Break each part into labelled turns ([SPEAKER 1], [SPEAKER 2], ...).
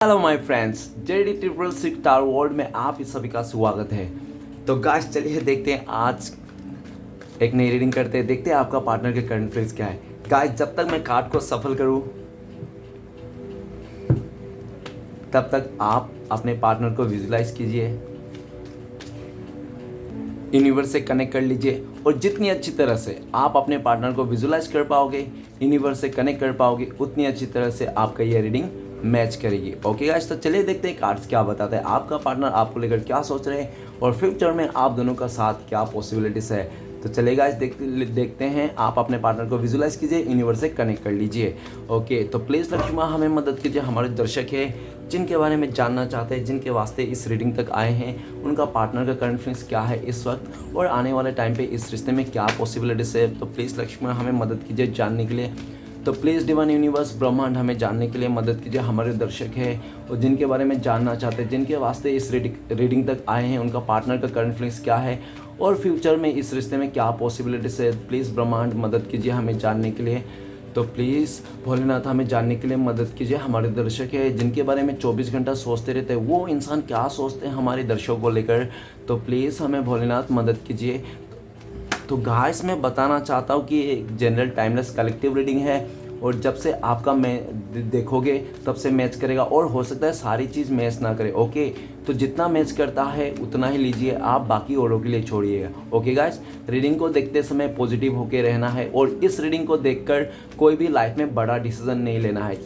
[SPEAKER 1] Hello my friends, JD triple six star world में आप इस सभी का स्वागत है। तो गाइस चलिए देखते हैं, आज एक नई रीडिंग करते हैं, देखते हैं आपका पार्टनर के करंट फीलिंग्स क्या है। गाइस जब तक मैं कार्ड को सफल करूं तब तक आप अपने पार्टनर को विजुलाइज कीजिए, यूनिवर्स से कनेक्ट कर लीजिए और जितनी अच्छी तरह से आप अपने पार्टनर को विजुलाइज कर पाओगे, यूनिवर्स से कनेक्ट कर पाओगे, उतनी अच्छी तरह से आपका ये रीडिंग मैच करेगी। ओके गाइस, तो चलिए देखते हैं कार्ड्स क्या बताते हैं, आपका पार्टनर आपको लेकर क्या सोच रहे हैं और फ्यूचर में आप दोनों का साथ क्या पॉसिबिलिटीज़ है। तो चलिए गाइस देखते हैं, आप अपने पार्टनर को विजुलाइज कीजिए, यूनिवर्स से कनेक्ट कर लीजिए। ओके, तो प्लीज़ लक्ष्मा हमें मदद कीजिए। हमारे दर्शक हैं जिनके बारे में जानना चाहते हैं, जिनके वास्ते इस रीडिंग तक आए हैं, उनका पार्टनर का करंट फीलिंग्स क्या है इस वक्त और आने वाले टाइम पे इस रिश्ते में क्या पॉसिबिलिटीज़ है। तो प्लीज़ लक्ष्मी हमें मदद कीजिए जानने के लिए। तो प्लीज़ डिवाइन यूनिवर्स ब्रह्मांड हमें जानने के लिए मदद कीजिए। हमारे दर्शक हैं और जिनके बारे में जानना चाहते हैं, जिनके वास्ते इस रीडिंग तक आए हैं, उनका पार्टनर का करंट फीलिंग्स क्या है और फ्यूचर में इस रिश्ते में क्या पॉसिबिलिटीज़ है। प्लीज़ ब्रह्मांड मदद कीजिए हमें जानने के लिए। तो प्लीज़ भोलेनाथ हमें जानने के लिए मदद कीजिए। हमारे दर्शक है जिनके बारे में 24 घंटा सोचते रहते हैं, वो इंसान क्या सोचते हैं हमारे दर्शकों को लेकर। तो प्लीज़ हमें भोलेनाथ मदद कीजिए। तो गाइस मैं बताना चाहता हूँ कि एक जनरल टाइमलेस कलेक्टिव रीडिंग है और जब से आपका देखोगे तब से मैच करेगा और हो सकता है सारी चीज़ मैच ना करे। ओके, तो जितना मैच करता है उतना ही लीजिए, आप बाकी औरों के लिए छोड़िएगा। ओके गाइस, रीडिंग को देखते समय पॉजिटिव होके रहना है और इस रीडिंग को देखकर कोई भी लाइफ में बड़ा डिसीजन नहीं लेना है।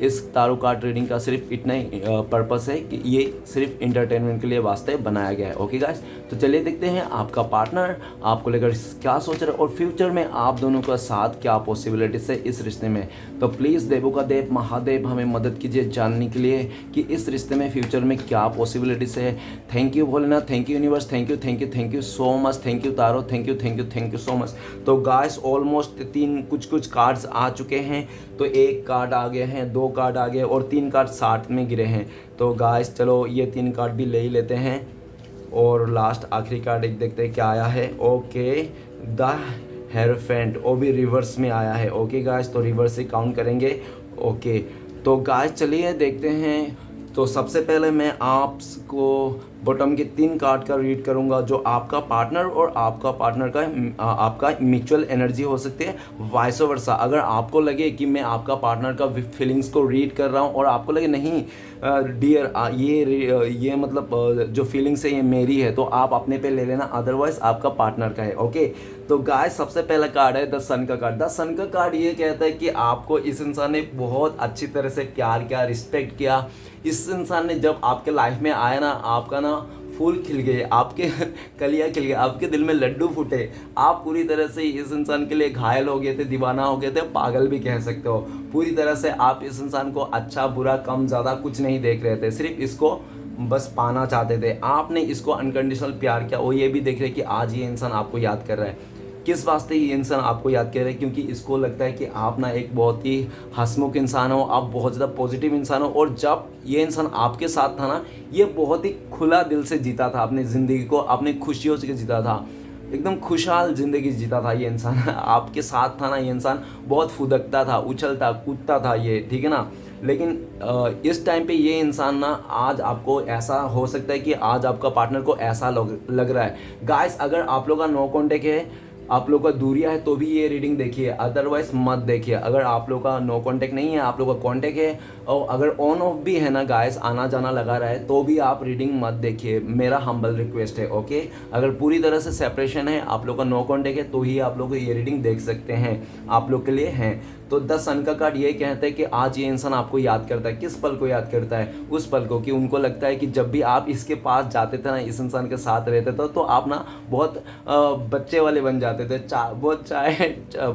[SPEAKER 1] इस तारो कार्ड रीडिंग का सिर्फ इतना ही पर्पस है कि ये सिर्फ इंटरटेनमेंट के लिए वास्ते बनाया गया है। ओके गाइस, तो चलिए देखते हैं आपका पार्टनर आपको लेकर क्या सोच रहा है और फ्यूचर में आप दोनों का साथ क्या पॉसिबिलिटीज है इस रिश्ते में। तो प्लीज़ देवों का देव महादेव हमें मदद कीजिए जानने के लिए कि इस रिश्ते में फ्यूचर में क्या पॉसिबिलिटीज है। Thank you Bholenath, thank you universe, thank you so much, thank you taro, thank you so much. तो गाइस ऑलमोस्ट कुछ कार्ड्स आ चुके हैं। तो एक कार्ड आ गए हैं, 2 कार्ड आ गए और 3 कार्ड साथ में गिरे हैं। तो गाइस चलो ये 3 कार्ड भी ले ही लेते हैं और लास्ट आखिरी कार्ड एक देखते हैं क्या आया है। ओके, द हेरोफेंट, वो भी रिवर्स में आया है। ओके गाइस, तो रिवर्स से काउंट करेंगे। ओके, तो गाइस चलिए देखते हैं। तो सबसे पहले मैं आपको बॉटम के 3 कार्ड का रीड करूंगा जो आपका पार्टनर और आपका पार्टनर का आपका म्यूचुअल एनर्जी हो सकती है, वाइस वर्सा। अगर आपको लगे कि मैं आपका पार्टनर का फीलिंग्स को रीड कर रहा हूं और आपको लगे नहीं डियर ये मतलब जो फीलिंग्स है ये मेरी है, तो आप अपने पे ले लेना, अदरवाइज आपका पार्टनर का है। ओके, तो गाइस सबसे पहला कार्ड है द सन का कार्ड। द सन का कार्ड ये कहता है कि आपको इस इंसान ने बहुत अच्छी तरह से प्यार किया, रिस्पेक्ट किया। इस इंसान ने जब आपके लाइफ में आया ना, आपका ना फूल खिल गए, आपके कलियाँ खिल गए, आपके दिल में लड्डू फूटे। आप पूरी तरह से इस इंसान के लिए घायल हो गए थे, दीवाना हो गए थे, पागल भी कह सकते हो। पूरी तरह से आप इस इंसान को अच्छा बुरा कम ज़्यादा कुछ नहीं देख रहे थे, सिर्फ इसको बस पाना चाहते थे। आपने इसको अनकंडीशनल प्यार किया और ये भी देख रहे कि आज ये इंसान आपको याद कर रहा है। किस वास्ते ये इंसान आपको याद कर रहा है? क्योंकि इसको लगता है कि आप ना एक बहुत ही हंसमुख इंसान हो, आप बहुत ज़्यादा पॉजिटिव इंसान हो और जब ये इंसान आपके साथ था ना, ये बहुत ही खुला दिल से जीता था अपनी ज़िंदगी को, अपनी खुशियों से जीता था, एकदम खुशहाल ज़िंदगी जीता था ये इंसान। आपके साथ था ना, ये इंसान बहुत फुदकता था, उछलता कूदता था ये, ठीक है ना। लेकिन इस टाइम पे ये इंसान ना, आज आपको ऐसा हो सकता है कि आज आपका पार्टनर को ऐसा लग रहा है। गाइस अगर आप लोग का नो कॉन्टेक्ट है, आप लोग का दूरिया है, तो भी ये रीडिंग देखिए, अदरवाइज मत देखिए। अगर आप लोग का नो कांटेक्ट नहीं है, आप लोग का कांटेक्ट है और अगर ऑन ऑफ भी है ना गाइस, आना जाना लगा रहा है, तो भी आप रीडिंग मत देखिए, मेरा हम्बल रिक्वेस्ट है। ओके, अगर पूरी तरह से सेपरेशन है, आप लोग का नो कांटेक्ट है, तो ही आप लोग ये रीडिंग देख सकते हैं, आप लोग के लिए हैं। तो द सन का कार्ड ये कहता है कि आज ये इंसान आपको याद करता है। किस पल को याद करता है? उस पल को कि उनको लगता है कि जब भी आप इसके पास जाते थे ना, इस इंसान के साथ रहते थे, तो आप ना बहुत बच्चे वाले बन जाते थे, बहुत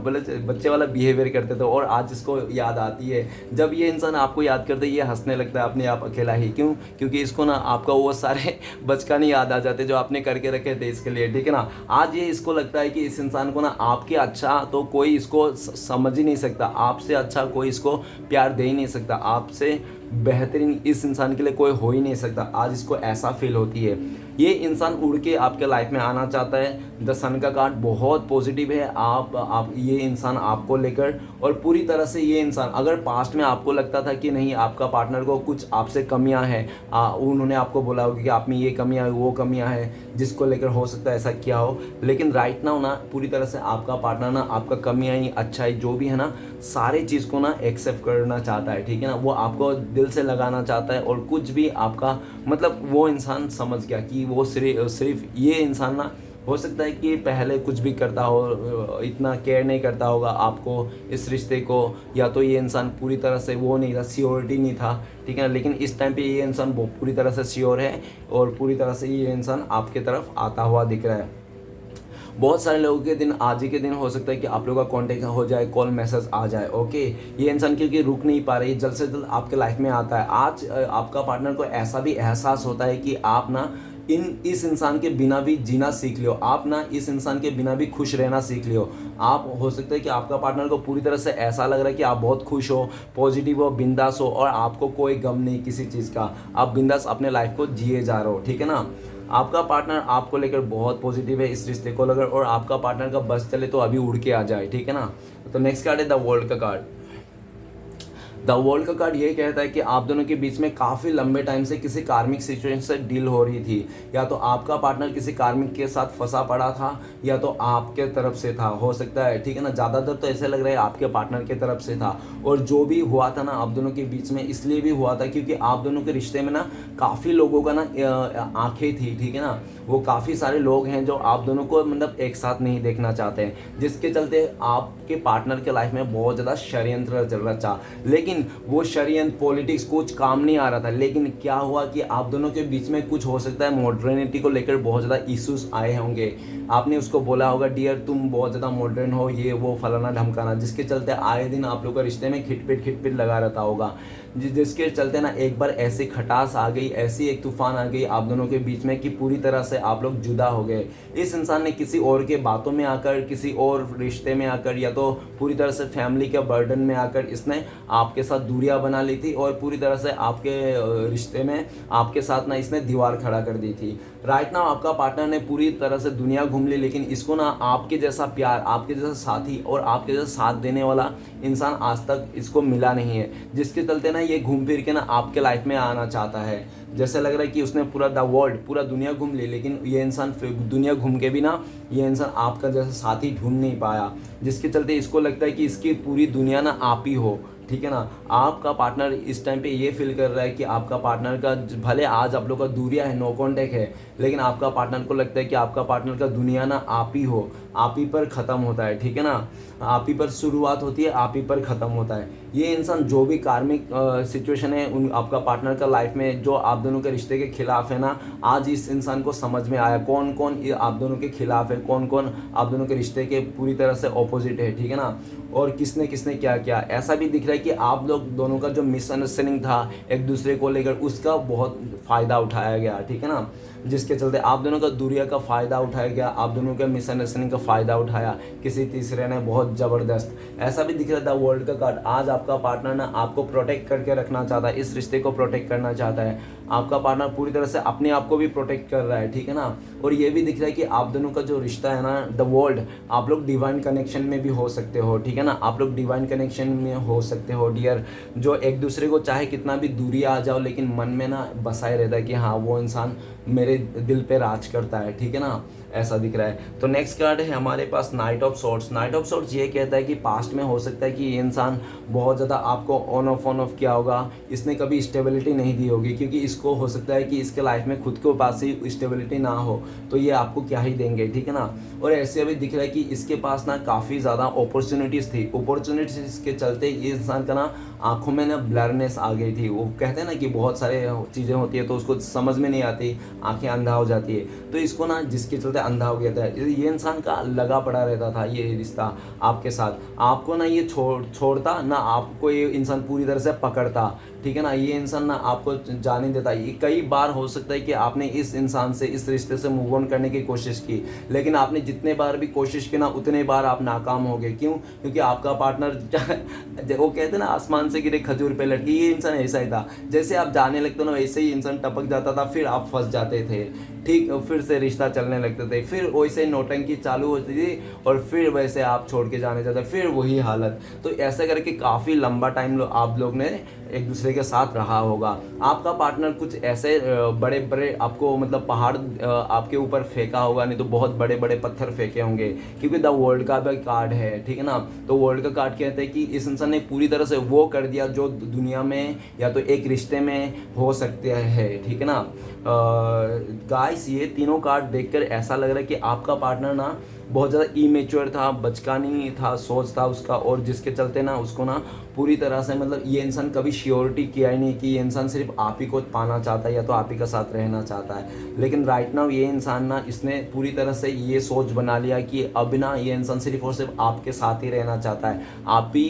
[SPEAKER 1] बोले बच्चे वाला बिहेवियर करते थे और आज इसको याद आती है। जब ये इंसान आपको याद करते ये हंसने लगता है अपने आप अकेला ही। क्यों? क्योंकि इसको ना आपका वो सारे बचकाने याद आ जाते जो आपने करके रखे थे इसके लिए, ठीक है ना। आज ये इसको लगता है कि इस इंसान को ना आपके अच्छा तो कोई इसको समझ ही नहीं सकता, आपसे अच्छा कोई इसको प्यार दे ही नहीं सकता, आपसे बेहतरीन इस इंसान के लिए कोई हो ही नहीं सकता। आज इसको ऐसा फील होती है। ये इंसान उड़ के आपके लाइफ में आना चाहता है। द सन का कार्ड बहुत पॉजिटिव है। आप ये इंसान आपको लेकर, और पूरी तरह से ये इंसान, अगर पास्ट में आपको लगता था कि नहीं आपका पार्टनर को कुछ आपसे कमियां हैं, उन्होंने आपको बोला होगा कि आप में ये कमियां वो कमियां हैं जिसको लेकर हो सकता है ऐसा किया हो, लेकिन राइट नाउ ना पूरी तरह से आपका पार्टनर ना आपका कमियां ही अच्छाई जो भी है ना सारे चीज़ को ना एक्सेप्ट करना चाहता है, ठीक है ना। वो आपको दिल से लगाना चाहता है, और कुछ भी आपका मतलब वो इंसान समझ गया कि वो सिर्फ ये इंसान ना हो सकता है कि पहले कुछ भी करता हो, इतना केयर नहीं करता होगा आपको, इस रिश्ते को, या तो ये इंसान पूरी तरह से वो नहीं था, श्योरिटी नहीं था, ठीक है ना। लेकिन इस टाइम पे ये इंसान पूरी तरह से श्योर है, और पूरी तरह से ये इंसान आपके तरफ आता हुआ दिख रहा है। बहुत सारे लोगों के दिन आज ही के दिन हो सकता है कि आप लोगों का कांटेक्ट हो जाए, कॉल मैसेज आ जाए, ओके। ये इंसान क्योंकि रुक नहीं पा रही, जल्द से जल्द आपके लाइफ में आता है। आज आपका पार्टनर को ऐसा भी एहसास होता है कि आप ना इस इंसान के बिना भी जीना सीख लियो, आप ना इस इंसान के बिना भी खुश रहना सीख लियो। आप हो सकता है कि आपका पार्टनर को पूरी तरह से ऐसा लग रहा है कि आप बहुत खुश हो, पॉजिटिव हो, बिंदास हो, और आपको कोई गम नहीं किसी चीज़ का, आप बिंदास अपने लाइफ को जिए जा रहे हो, ठीक है ना। आपका पार्टनर आपको लेकर बहुत पॉजिटिव है इस रिश्ते को लेकर, और आपका पार्टनर का बस चले तो अभी उड़ के आ जाए, ठीक है ना। तो नेक्स्ट कार्ड है द वर्ल्ड का कार्ड। द वर्ल्ड का कार्ड ये कहता है कि आप दोनों के बीच में काफ़ी लंबे टाइम से किसी कार्मिक सिचुएशन से डील हो रही थी, या तो आपका पार्टनर किसी कार्मिक के साथ फंसा पड़ा था, या तो आपके तरफ से था, हो सकता है, ठीक है ना। ज़्यादातर तो ऐसे लग रहा है आपके पार्टनर के तरफ से था। और जो भी हुआ था ना आप दोनों के बीच में इसलिए भी हुआ था क्योंकि आप दोनों के रिश्ते में ना काफ़ी लोगों का ना आंखें थी, ठीक है ना। वो काफ़ी सारे लोग हैं जो आप दोनों को मतलब एक साथ नहीं देखना चाहते हैं, जिसके चलते आपके पार्टनर के लाइफ में बहुत ज़्यादा षड्यंत्र चल रहा। लेकिन वो षड्यंत्र पॉलिटिक्स कुछ काम नहीं आ रहा था। लेकिन क्या हुआ कि आप दोनों के बीच में कुछ हो सकता है मॉडर्निटी को लेकर बहुत ज़्यादा इश्यूज आए होंगे। आपने उसको बोला होगा डियर तुम बहुत ज़्यादा मॉडर्न हो, ये वो फलाना ढमकाना, जिसके चलते आए दिन आप लोग का रिश्ते में खिटपिट लगा रहता होगा। जिसके चलते ना एक बार ऐसी खटास आ गई, ऐसी एक तूफान आ गई आप दोनों के बीच में कि पूरी तरह से आप लोग जुदा हो गए। इस इंसान ने किसी और के बातों में आकर, किसी और रिश्ते में आकर, या तो पूरी तरह से फैमिली के बर्डन में आकर इसने आपके साथ दूरियां बना ली थी, और पूरी तरह से आपके रिश्ते में आपके साथ ना इसने दीवार खड़ा कर दी थी। राइट नाउ आपका पार्टनर ने पूरी तरह से दुनिया घूम ली, लेकिन इसको ना आपके जैसा प्यार, आपके जैसा साथी और आपके जैसा साथ देने वाला इंसान आज तक इसको मिला नहीं है, जिसके चलते ना ये घूम फिर के ना आपके लाइफ में आना चाहता है। जैसे लग रहा है कि उसने पूरा द वर्ल्ड, पूरा दुनिया घूम ली, लेकिन ये इंसान दुनिया घूम के भी ना ये इंसान आपका जैसा साथी ढूंढ नहीं पाया, जिसके चलते इसको लगता है कि इसकी पूरी दुनिया ना आप ही हो, ठीक है ना। आपका पार्टनर इस टाइम पे ये फील कर रहा है कि आपका पार्टनर का भले आज आप लोग का दूरिया है, नो कॉन्टेक्ट है, लेकिन आपका पार्टनर को लगता है कि आपका पार्टनर का दुनिया ना आप ही हो, आप ही पर ख़त्म होता है, ठीक है ना। आप ही पर शुरुआत होती है, आप ही पर ख़त्म होता है। ये इंसान जो भी कार्मिक सिचुएशन है उन आपका पार्टनर का लाइफ में जो आप दोनों के रिश्ते के खिलाफ है ना, आज इस इंसान को समझ में आया कौन कौन आप दोनों के खिलाफ है, कौन कौन आप दोनों के रिश्ते के पूरी तरह से ऑपोजिट है, ठीक है ना। और किसने किसने क्या किया। ऐसा भी दिख रहा है कि आप लोग दोनों का जो मिसअंडरस्टैंडिंग था एक दूसरे को लेकर, उसका बहुत फ़ायदा उठाया गया, ठीक है ना। जिसके चलते आप दोनों का दूरिया का फ़ायदा उठाया गया, आप दोनों के मिसअंडरस्टैंडिंग का फ़ायदा उठाया किसी तीसरे ने, बहुत ज़बरदस्त। ऐसा भी दिख रहा था वर्ल्ड का कार्ड। आज आपका पार्टनर ना आपको प्रोटेक्ट करके रखना चाहता है, इस रिश्ते को प्रोटेक्ट करना चाहता है। आपका पार्टनर पूरी तरह से अपने आप को भी प्रोटेक्ट कर रहा है, ठीक है ना। और ये भी दिख रहा है कि आप दोनों का जो रिश्ता है ना, द वर्ल्ड, आप लोग डिवाइन कनेक्शन में भी हो सकते हो, ठीक है ना। आप लोग डिवाइन कनेक्शन में हो सकते हो डियर, जो एक दूसरे को चाहे कितना भी दूरी आ जाओ, लेकिन मन में ना बसाए रहता है कि हाँ वो इंसान मेरे दिल पे राज करता है, ठीक है ना। ऐसा दिख रहा है। तो नेक्स्ट कार्ड है हमारे पास Knight of Swords. Knight of Swords ये कहता है कि पास्ट में हो सकता है कि ये इंसान बहुत ज़्यादा आपको ऑन ऑफ किया होगा, इसने कभी स्टेबिलिटी नहीं दी होगी, क्योंकि इसको हो सकता है कि इसके लाइफ में खुद के पास ही स्टेबिलिटी ना हो, तो ये आपको क्या ही देंगे, ठीक है ना। और ऐसे अभी दिख रहा है कि इसके पास ना काफ़ी ज़्यादा अपॉर्चुनिटीज़ थी, अपॉर्चुनिटीज़ के चलते ये इंसान का ना आंखों में ना ब्लरनेस आ गई थी। वो कहते हैं ना कि बहुत सारे चीज़ें होती है तो उसको समझ में नहीं आती, आंखें अंधा हो जाती है, तो इसको ना जिसके चलते अंधा हो गया था। ये इंसान का लगा पड़ा रहता था ये रिश्ता आपके साथ, आपको ना ये छोड़ता ना, आपको ये इंसान पूरी तरह से पकड़ता, ठीक है ना, ये इंसान ना आपको जाने देता है। ये कई बार हो सकता है कि आपने इस इंसान से, इस रिश्ते से मूव ऑन करने की कोशिश की, लेकिन आपने जितने बार भी कोशिश की ना उतने बार आप नाकाम हो गए। क्यों? क्योंकि आपका पार्टनर वो कहते हैं ना आसमान से गिरे खजूर पे लटकी, ये इंसान ऐसा ही था। जैसे आप जाने लगते हो ना वैसे ही इंसान टपक जाता था, फिर आप फंस जाते थे, ठीक, फिर से रिश्ता चलने लगते थे, फिर वैसे नौटंकी चालू होती थी और फिर वैसे आप छोड़ के जाने जाते, फिर वही हालत। तो ऐसा करके काफ़ी लंबा टाइम आप लोग ने एक दूसरे के साथ रहा होगा। आपका पार्टनर कुछ ऐसे बड़े बड़े आपको मतलब पहाड़ आपके ऊपर फेंका होगा, नहीं तो बहुत बड़े बड़े पत्थर फेंके होंगे, क्योंकि द वर्ल्ड का भी कार्ड है, ठीक है ना। तो वर्ल्ड का कार्ड कहते हैं कि इस इंसान ने पूरी तरह से वो कर दिया जो दुनिया में या तो एक रिश्ते में हो सकते हैं, ठीक है ना। गाइस ये तीनों कार्ड देखकर ऐसा लग रहा है कि आपका पार्टनर ना बहुत ज़्यादा इमेच्योर था, बचकानी था, सोच था उसका, और जिसके चलते ना उसको ना पूरी तरह से मतलब ये इंसान कभी श्योरिटी किया ही नहीं कि ये इंसान सिर्फ आप ही को पाना चाहता है या तो आप ही का साथ रहना चाहता है। लेकिन राइट नाउ ये इंसान ना इसने पूरी तरह से ये सोच बना लिया कि अब ना ये इंसान सिर्फ और सिर्फ आपके साथ ही रहना चाहता है, आप ही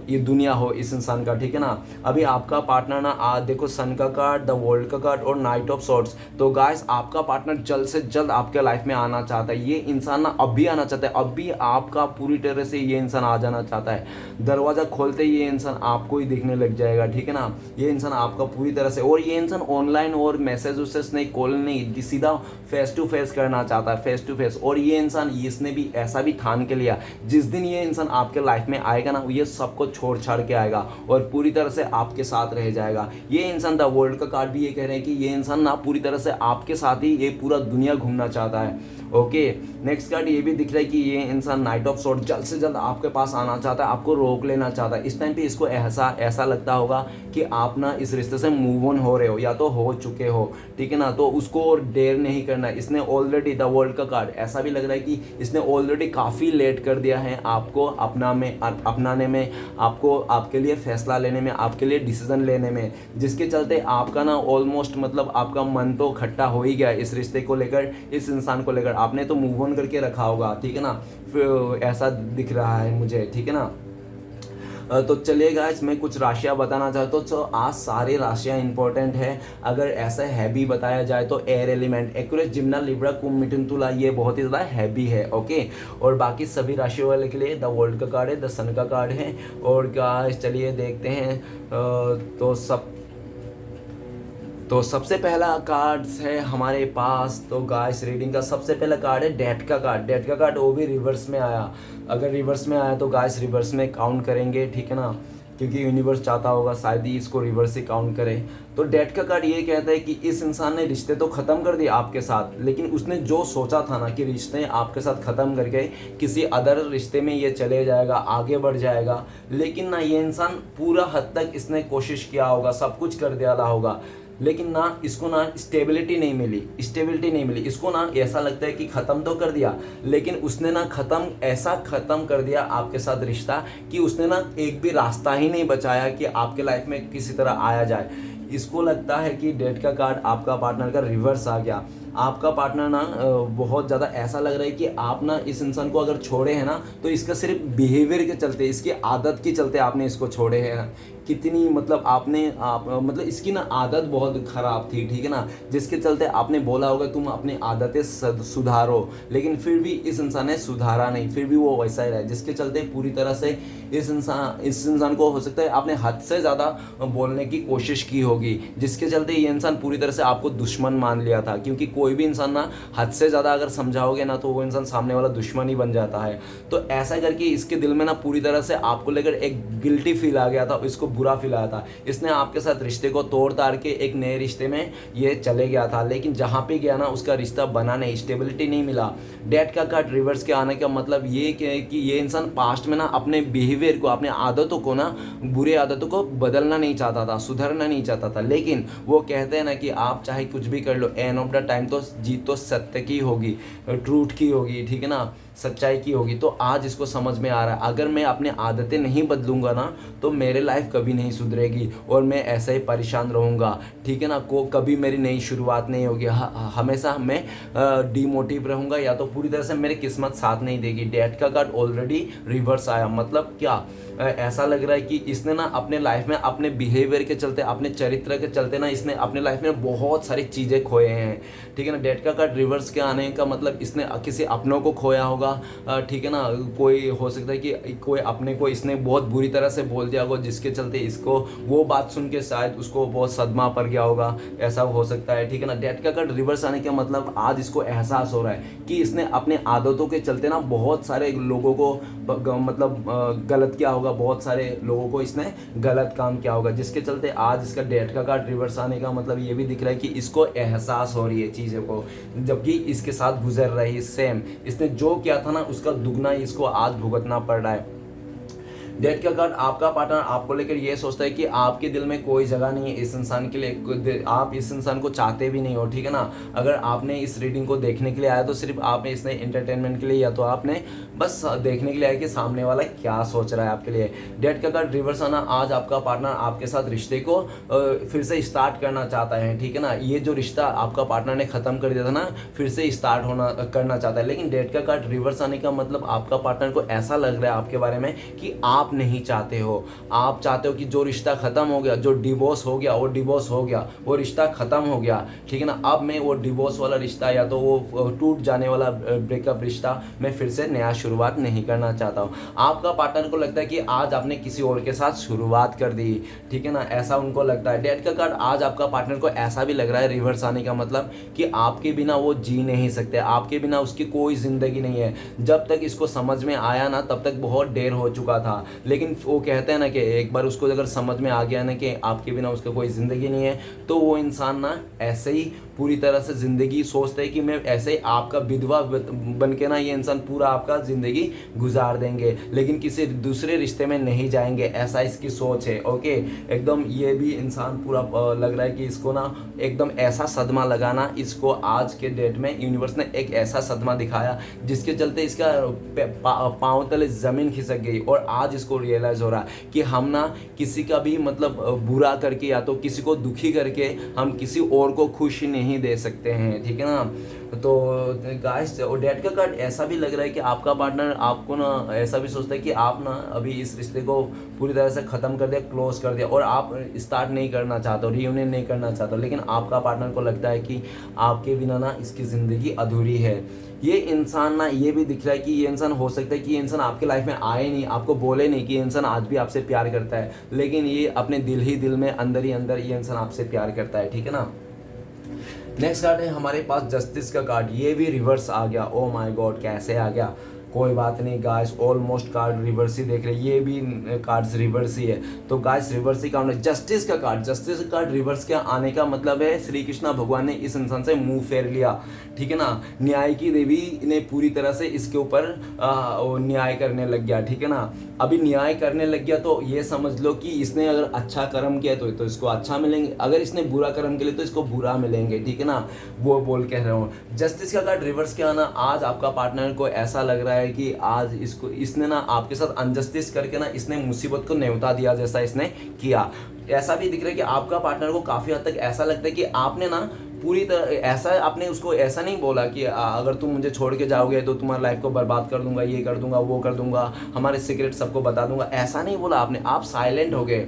[SPEAKER 1] ये दुनिया हो इस इंसान का, ठीक है ना। अभी आपका पार्टनर ना देखो सन का कार्ड, द वर्ल्ड का कार्ड और नाइट ऑफ सॉर्ड्स। तो गाइस आपका पार्टनर जल्द से जल्द आपके लाइफ में आना चाहता है, ये इंसान ना अभी आना चाहता है, अभी आपका पूरी तरह से ये इंसान आ जाना चाहता है। दरवाज़ा खोलते ही ये इंसान आपको ही दिखने लग जाएगा, ठीक है ना। ये इंसान आपका पूरी तरह से, और ये इंसान ऑनलाइन और मैसेज वैसेज नहीं, कॉल नहीं, सीधा फेस टू फेस करना चाहता है, फेस टू फेस। और ये इंसान इसने भी ऐसा भी ठान के लिया, जिस दिन ये इंसान आपके लाइफ में आएगा ना ये सबको छोड़ छाड़ के आएगा और पूरी तरह से आपके साथ रह जाएगा। ये इंसान द वर्ल्ड का कार्ड भी ये कह रहे हैं कि ये इंसान ना पूरी तरह से आपके साथ ही ये पूरा दुनिया घूमना चाहता है। ओके, नेक्स्ट कार्ड ये भी दिख रहा है कि ये इंसान नाइट ऑफ सॉर्ड जल्द से जल्द आपके पास आना चाहता है, आपको रोक लेना चाहता है। इस टाइम पे इसको ऐसा लगता होगा कि आप ना इस रिश्ते से मूव ऑन हो रहे हो या तो हो चुके हो, ठीक है ना। तो उसको और देर नहीं करना है। इसने ऑलरेडी द वर्ल्ड का कार्ड ऐसा भी लग रहा है कि इसने ऑलरेडी काफ़ी लेट कर दिया है आपको अपनाने में, आपको आपके लिए फैसला लेने में, आपके लिए डिसीजन लेने में, जिसके चलते आपका ना ऑलमोस्ट मतलब आपका मन तो खट्टा हो ही गया इस रिश्ते को लेकर, इस इंसान को लेकर। आपने तो मूव ऑन करके रखा होगा, ठीक है ना, फिर ऐसा दिख रहा है मुझे, ठीक है ना। तो चलिए गाइस मैं कुछ राशियाँ बताना चाहता हूँ। तो आज सारी राशियाँ इंपॉर्टेंट है। अगर ऐसा हैवी बताया जाए तो एयर एलिमेंट, एक्वेरियस, जिम्ना, लिब्रा, कुंभ, मिथुन, तुला, ये बहुत ही ज़्यादा हैवी है, ओके। और बाकी सभी राशियों वाले के लिए द वर्ल्ड का कार्ड है, द सन का कार्ड है। और गाइस चलिए देखते हैं। तो सबसे पहला कार्ड्स है हमारे पास। तो गाइस रीडिंग का सबसे पहला कार्ड है डेथ का कार्ड। डेथ का कार्ड वो भी रिवर्स में आया। अगर रिवर्स में आया तो गाइस रिवर्स में काउंट करेंगे, ठीक है ना, क्योंकि यूनिवर्स चाहता होगा शायद ही इसको रिवर्स ही काउंट करे। तो डेथ का कार्ड ये कहता है कि इस इंसान ने रिश्ते तो ख़त्म कर दिए आपके साथ, लेकिन उसने जो सोचा था ना कि रिश्ते आपके साथ ख़त्म करके किसी अदर रिश्ते में ये चले जाएगा, आगे बढ़ जाएगा, लेकिन ना ये इंसान पूरा हद तक इसने कोशिश किया होगा, सब कुछ कर दिया होगा, लेकिन ना इसको ना स्टेबिलिटी नहीं मिली। इसको ना ऐसा लगता है कि ख़त्म तो कर दिया, लेकिन उसने ना ऐसा ख़त्म कर दिया आपके साथ रिश्ता कि उसने ना एक भी रास्ता ही नहीं बचाया कि आपके लाइफ में किसी तरह आया जाए। इसको लगता है कि डेथ का कार्ड आपका पार्टनर का रिवर्स आ गया। आपका पार्टनर ना बहुत ज़्यादा ऐसा लग रहा है कि आप ना इस इंसान को अगर छोड़े हैं ना तो इसका सिर्फ बिहेवियर के चलते, इसकी आदत के चलते आपने इसको छोड़े हैं। कितनी मतलब मतलब इसकी ना आदत बहुत ख़राब थी, ठीक है ना, जिसके चलते आपने बोला होगा तुम अपनी आदतें सुधारो, लेकिन फिर भी इस इंसान ने सुधारा नहीं, फिर भी वो वैसा ही रहा, जिसके चलते पूरी तरह से इस इंसान को हो सकता है आपने हद से ज़्यादा बोलने की कोशिश की होगी, जिसके चलते ये इंसान पूरी तरह से आपको दुश्मन मान लिया था। क्योंकि कोई भी इंसान ना हद से ज़्यादा अगर समझाओगे ना तो वो इंसान सामने वाला दुश्मन ही बन जाता है। तो ऐसा करके इसके दिल में ना पूरी तरह से आपको लेकर एक गिल्टी फील आ गया था, इसको बुरा फील आया था। इसने आपके साथ रिश्ते को तोड़ ताड़ के एक नए रिश्ते में ये चले गया था, लेकिन जहाँ पे गया ना उसका रिश्ता बना नहीं, स्टेबिलिटी नहीं मिला। डेथ का कार्ड रिवर्स के आने का मतलब ये कि ये इंसान पास्ट में ना अपने बिहेवियर को, अपने आदतों को ना, बुरे आदतों को बदलना नहीं चाहता था, सुधरना नहीं चाहता था। लेकिन वो कहते हैं ना कि आप चाहे कुछ भी कर लो, एंड ऑफ द टाइम तो जीत तो सत्य की होगी, ट्रूथ की होगी, ठीक है ना, सच्चाई की होगी। तो आज इसको समझ में आ रहा है अगर मैं अपने आदतें नहीं बदलूंगा ना तो मेरे लाइफ कभी नहीं सुधरेगी और मैं ऐसे ही परेशान रहूँगा, ठीक है ना, कभी मेरी नई शुरुआत नहीं होगी, हमेशा मैं डिमोटिव रहूँगा या तो पूरी तरह से मेरी किस्मत साथ नहीं देगी। डेथ का कार्ड ऑलरेडी रिवर्स आया, मतलब क्या, ऐसा लग रहा है कि इसने ना अपने लाइफ में अपने बिहेवियर के चलते, अपने चरित्र के चलते ना इसने अपने लाइफ में बहुत सारी चीज़ें खोए हैं, ठीक है ना। डेट का कार्ड रिवर्स के आने का मतलब इसने किसी अपनों को खोया होगा, ठीक है ना। कोई हो सकता है कि कोई अपने को इसने बहुत बुरी तरह से बोल दिया होगा, जिसके चलते इसको वो बात सुन के शायद उसको बहुत सदमा पड़ गया होगा, ऐसा हो सकता है, ठीक है ना। डेट का कार्ड रिवर्स आने का मतलब आज इसको एहसास हो रहा है कि इसने अपने आदतों के चलते ना बहुत सारे लोगों को मतलब गलत किया होगा, बहुत सारे लोगों को इसने गलत काम किया होगा, जिसके चलते आज इसका डेट का कार्ड रिवर्स आने का मतलब ये भी दिख रहा है कि इसको एहसास हो रही है चीज़ों को, जबकि इसके साथ गुजर रही सेम इसने जो किया था ना उसका दुगना इसको आज भुगतना पड़ रहा है। डेट का कार्ड आपका पार्टनर आपको लेकर ये सोचता है कि आपके दिल में कोई जगह नहीं है इस इंसान के लिए, आप इस इंसान को चाहते भी नहीं हो, ठीक है ना। अगर आपने इस रीडिंग को देखने के लिए आया तो सिर्फ आपने इसने इंटरटेनमेंट के लिए या तो आपने बस देखने के लिए आया कि सामने वाला क्या सोच रहा है आपके लिए। डेट का कार्ड रिवर्स आना, आज आपका पार्टनर आपके साथ रिश्ते को फिर से स्टार्ट करना चाहता है, ठीक है ना। ये जो रिश्ता आपका पार्टनर ने ख़त्म कर दिया था ना, फिर से स्टार्ट करना चाहता है। लेकिन डेट का कार्ड रिवर्स आने का मतलब आपका पार्टनर को ऐसा लग रहा है आपके बारे में कि आप नहीं चाहते हो, आप चाहते हो कि जो रिश्ता खत्म हो गया, जो डिवोर्स हो गया वो डिवोर्स हो गया, वो रिश्ता खत्म हो गया, ठीक है ना। अब मैं वो डिवोर्स वाला रिश्ता या तो वो टूट जाने वाला ब्रेकअप रिश्ता मैं फिर से नया शुरुआत नहीं करना चाहता हूँ। आपका पार्टनर को लगता है कि आज आपने किसी और के साथ शुरुआत कर दी, ठीक है ना, ऐसा उनको लगता है। डेट का कार्ड आज आपका पार्टनर को ऐसा भी लग रहा है रिवर्स आने का मतलब कि आपके बिना वो जी नहीं सकते, आपके बिना उसकी कोई ज़िंदगी नहीं है। जब तक इसको समझ में आया ना तब तक बहुत देर हो चुका था, लेकिन वो कहते हैं ना कि एक बार उसको अगर समझ में आ गया ना कि आपके बिना उसका कोई ज़िंदगी नहीं है, तो वो इंसान ना ऐसे ही पूरी तरह से ज़िंदगी सोचता है कि मैं ऐसे ही आपका विधवा बन के ना ये इंसान पूरा आपका ज़िंदगी गुजार देंगे, लेकिन किसी दूसरे रिश्ते में नहीं जाएंगे, ऐसा इसकी सोच है। ओके, एकदम ये भी इंसान पूरा लग रहा है कि इसको ना एकदम ऐसा सदमा लगाना, इसको आज के डेट में यूनिवर्स ने एक ऐसा सदमा दिखाया जिसके चलते इसका पाँव तले ज़मीन खिसक गई, और आज इसको रियलाइज़ हो रहा कि हम ना किसी का भी मतलब बुरा करके या तो किसी को दुखी करके हम किसी और को खुशी नहीं दे सकते हैं, ठीक है ना। तो गाइस, डेट का कार्ड ऐसा भी लग रहा है कि आपका पार्टनर आपको ना ऐसा भी सोचता है कि आप ना अभी इस रिश्ते को पूरी तरह से ख़त्म कर दिया, क्लोज कर दिया, और आप स्टार्ट नहीं करना चाहते हो, रियूनियन नहीं करना चाहते हो, लेकिन आपका पार्टनर को लगता है कि आपके बिना ना इसकी ज़िंदगी अधूरी है। ये इंसान ना ये भी दिख रहा है कि ये इंसान हो सकता है कि ये इंसान आपके लाइफ में आए नहीं, आपको बोले नहीं कि ये इंसान आज भी आपसे प्यार करता है, लेकिन ये अपने दिल ही दिल में अंदर ही अंदर ये इंसान आपसे प्यार करता है, ठीक है ना। नेक्स्ट कार्ड है हमारे पास जस्टिस का कार्ड, ये भी रिवर्स आ गया। ओ माय गॉड, कैसे आ गया, कोई बात नहीं गाइस, ऑलमोस्ट कार्ड रिवर्स ही देख रहे हैं, ये भी कार्ड्स रिवर्स ही है, तो गाइस रिवर्स ही काउंट है। जस्टिस का कार्ड रिवर्स के आने का मतलब है श्री कृष्णा भगवान ने इस इंसान से मुंह फेर लिया, ठीक है ना। न्याय की देवी ने पूरी तरह से इसके ऊपर न्याय करने लग गया, ठीक है ना। अभी न्याय करने लग गया तो ये समझ लो कि इसने अगर अच्छा कर्म किया तो इसको अच्छा मिलेंगे, अगर इसने बुरा कर्म किया तो इसको बुरा मिलेंगे, ठीक है ना। वो बोल कह रहा हूँ। जस्टिस का कार्ड रिवर्स के आना, आज आपका पार्टनर को ऐसा लग रहा है कि आज इसने ना आपके साथ अनजस्टिस करके ना इसने मुसीबत को न्योता दिया जैसा इसने किया। ऐसा भी दिख रहा है कि आपका पार्टनर को काफ़ी हद तक ऐसा लगता है कि आपने ना पूरी तरह ऐसा आपने उसको ऐसा नहीं बोला कि अगर तुम मुझे छोड़ के जाओगे तो तुम्हारी लाइफ को बर्बाद कर दूंगा, ये कर दूंगा, वो कर दूंगा, हमारे सीक्रेट सबको बता दूंगा, ऐसा नहीं बोला आपने। आप साइलेंट हो गए,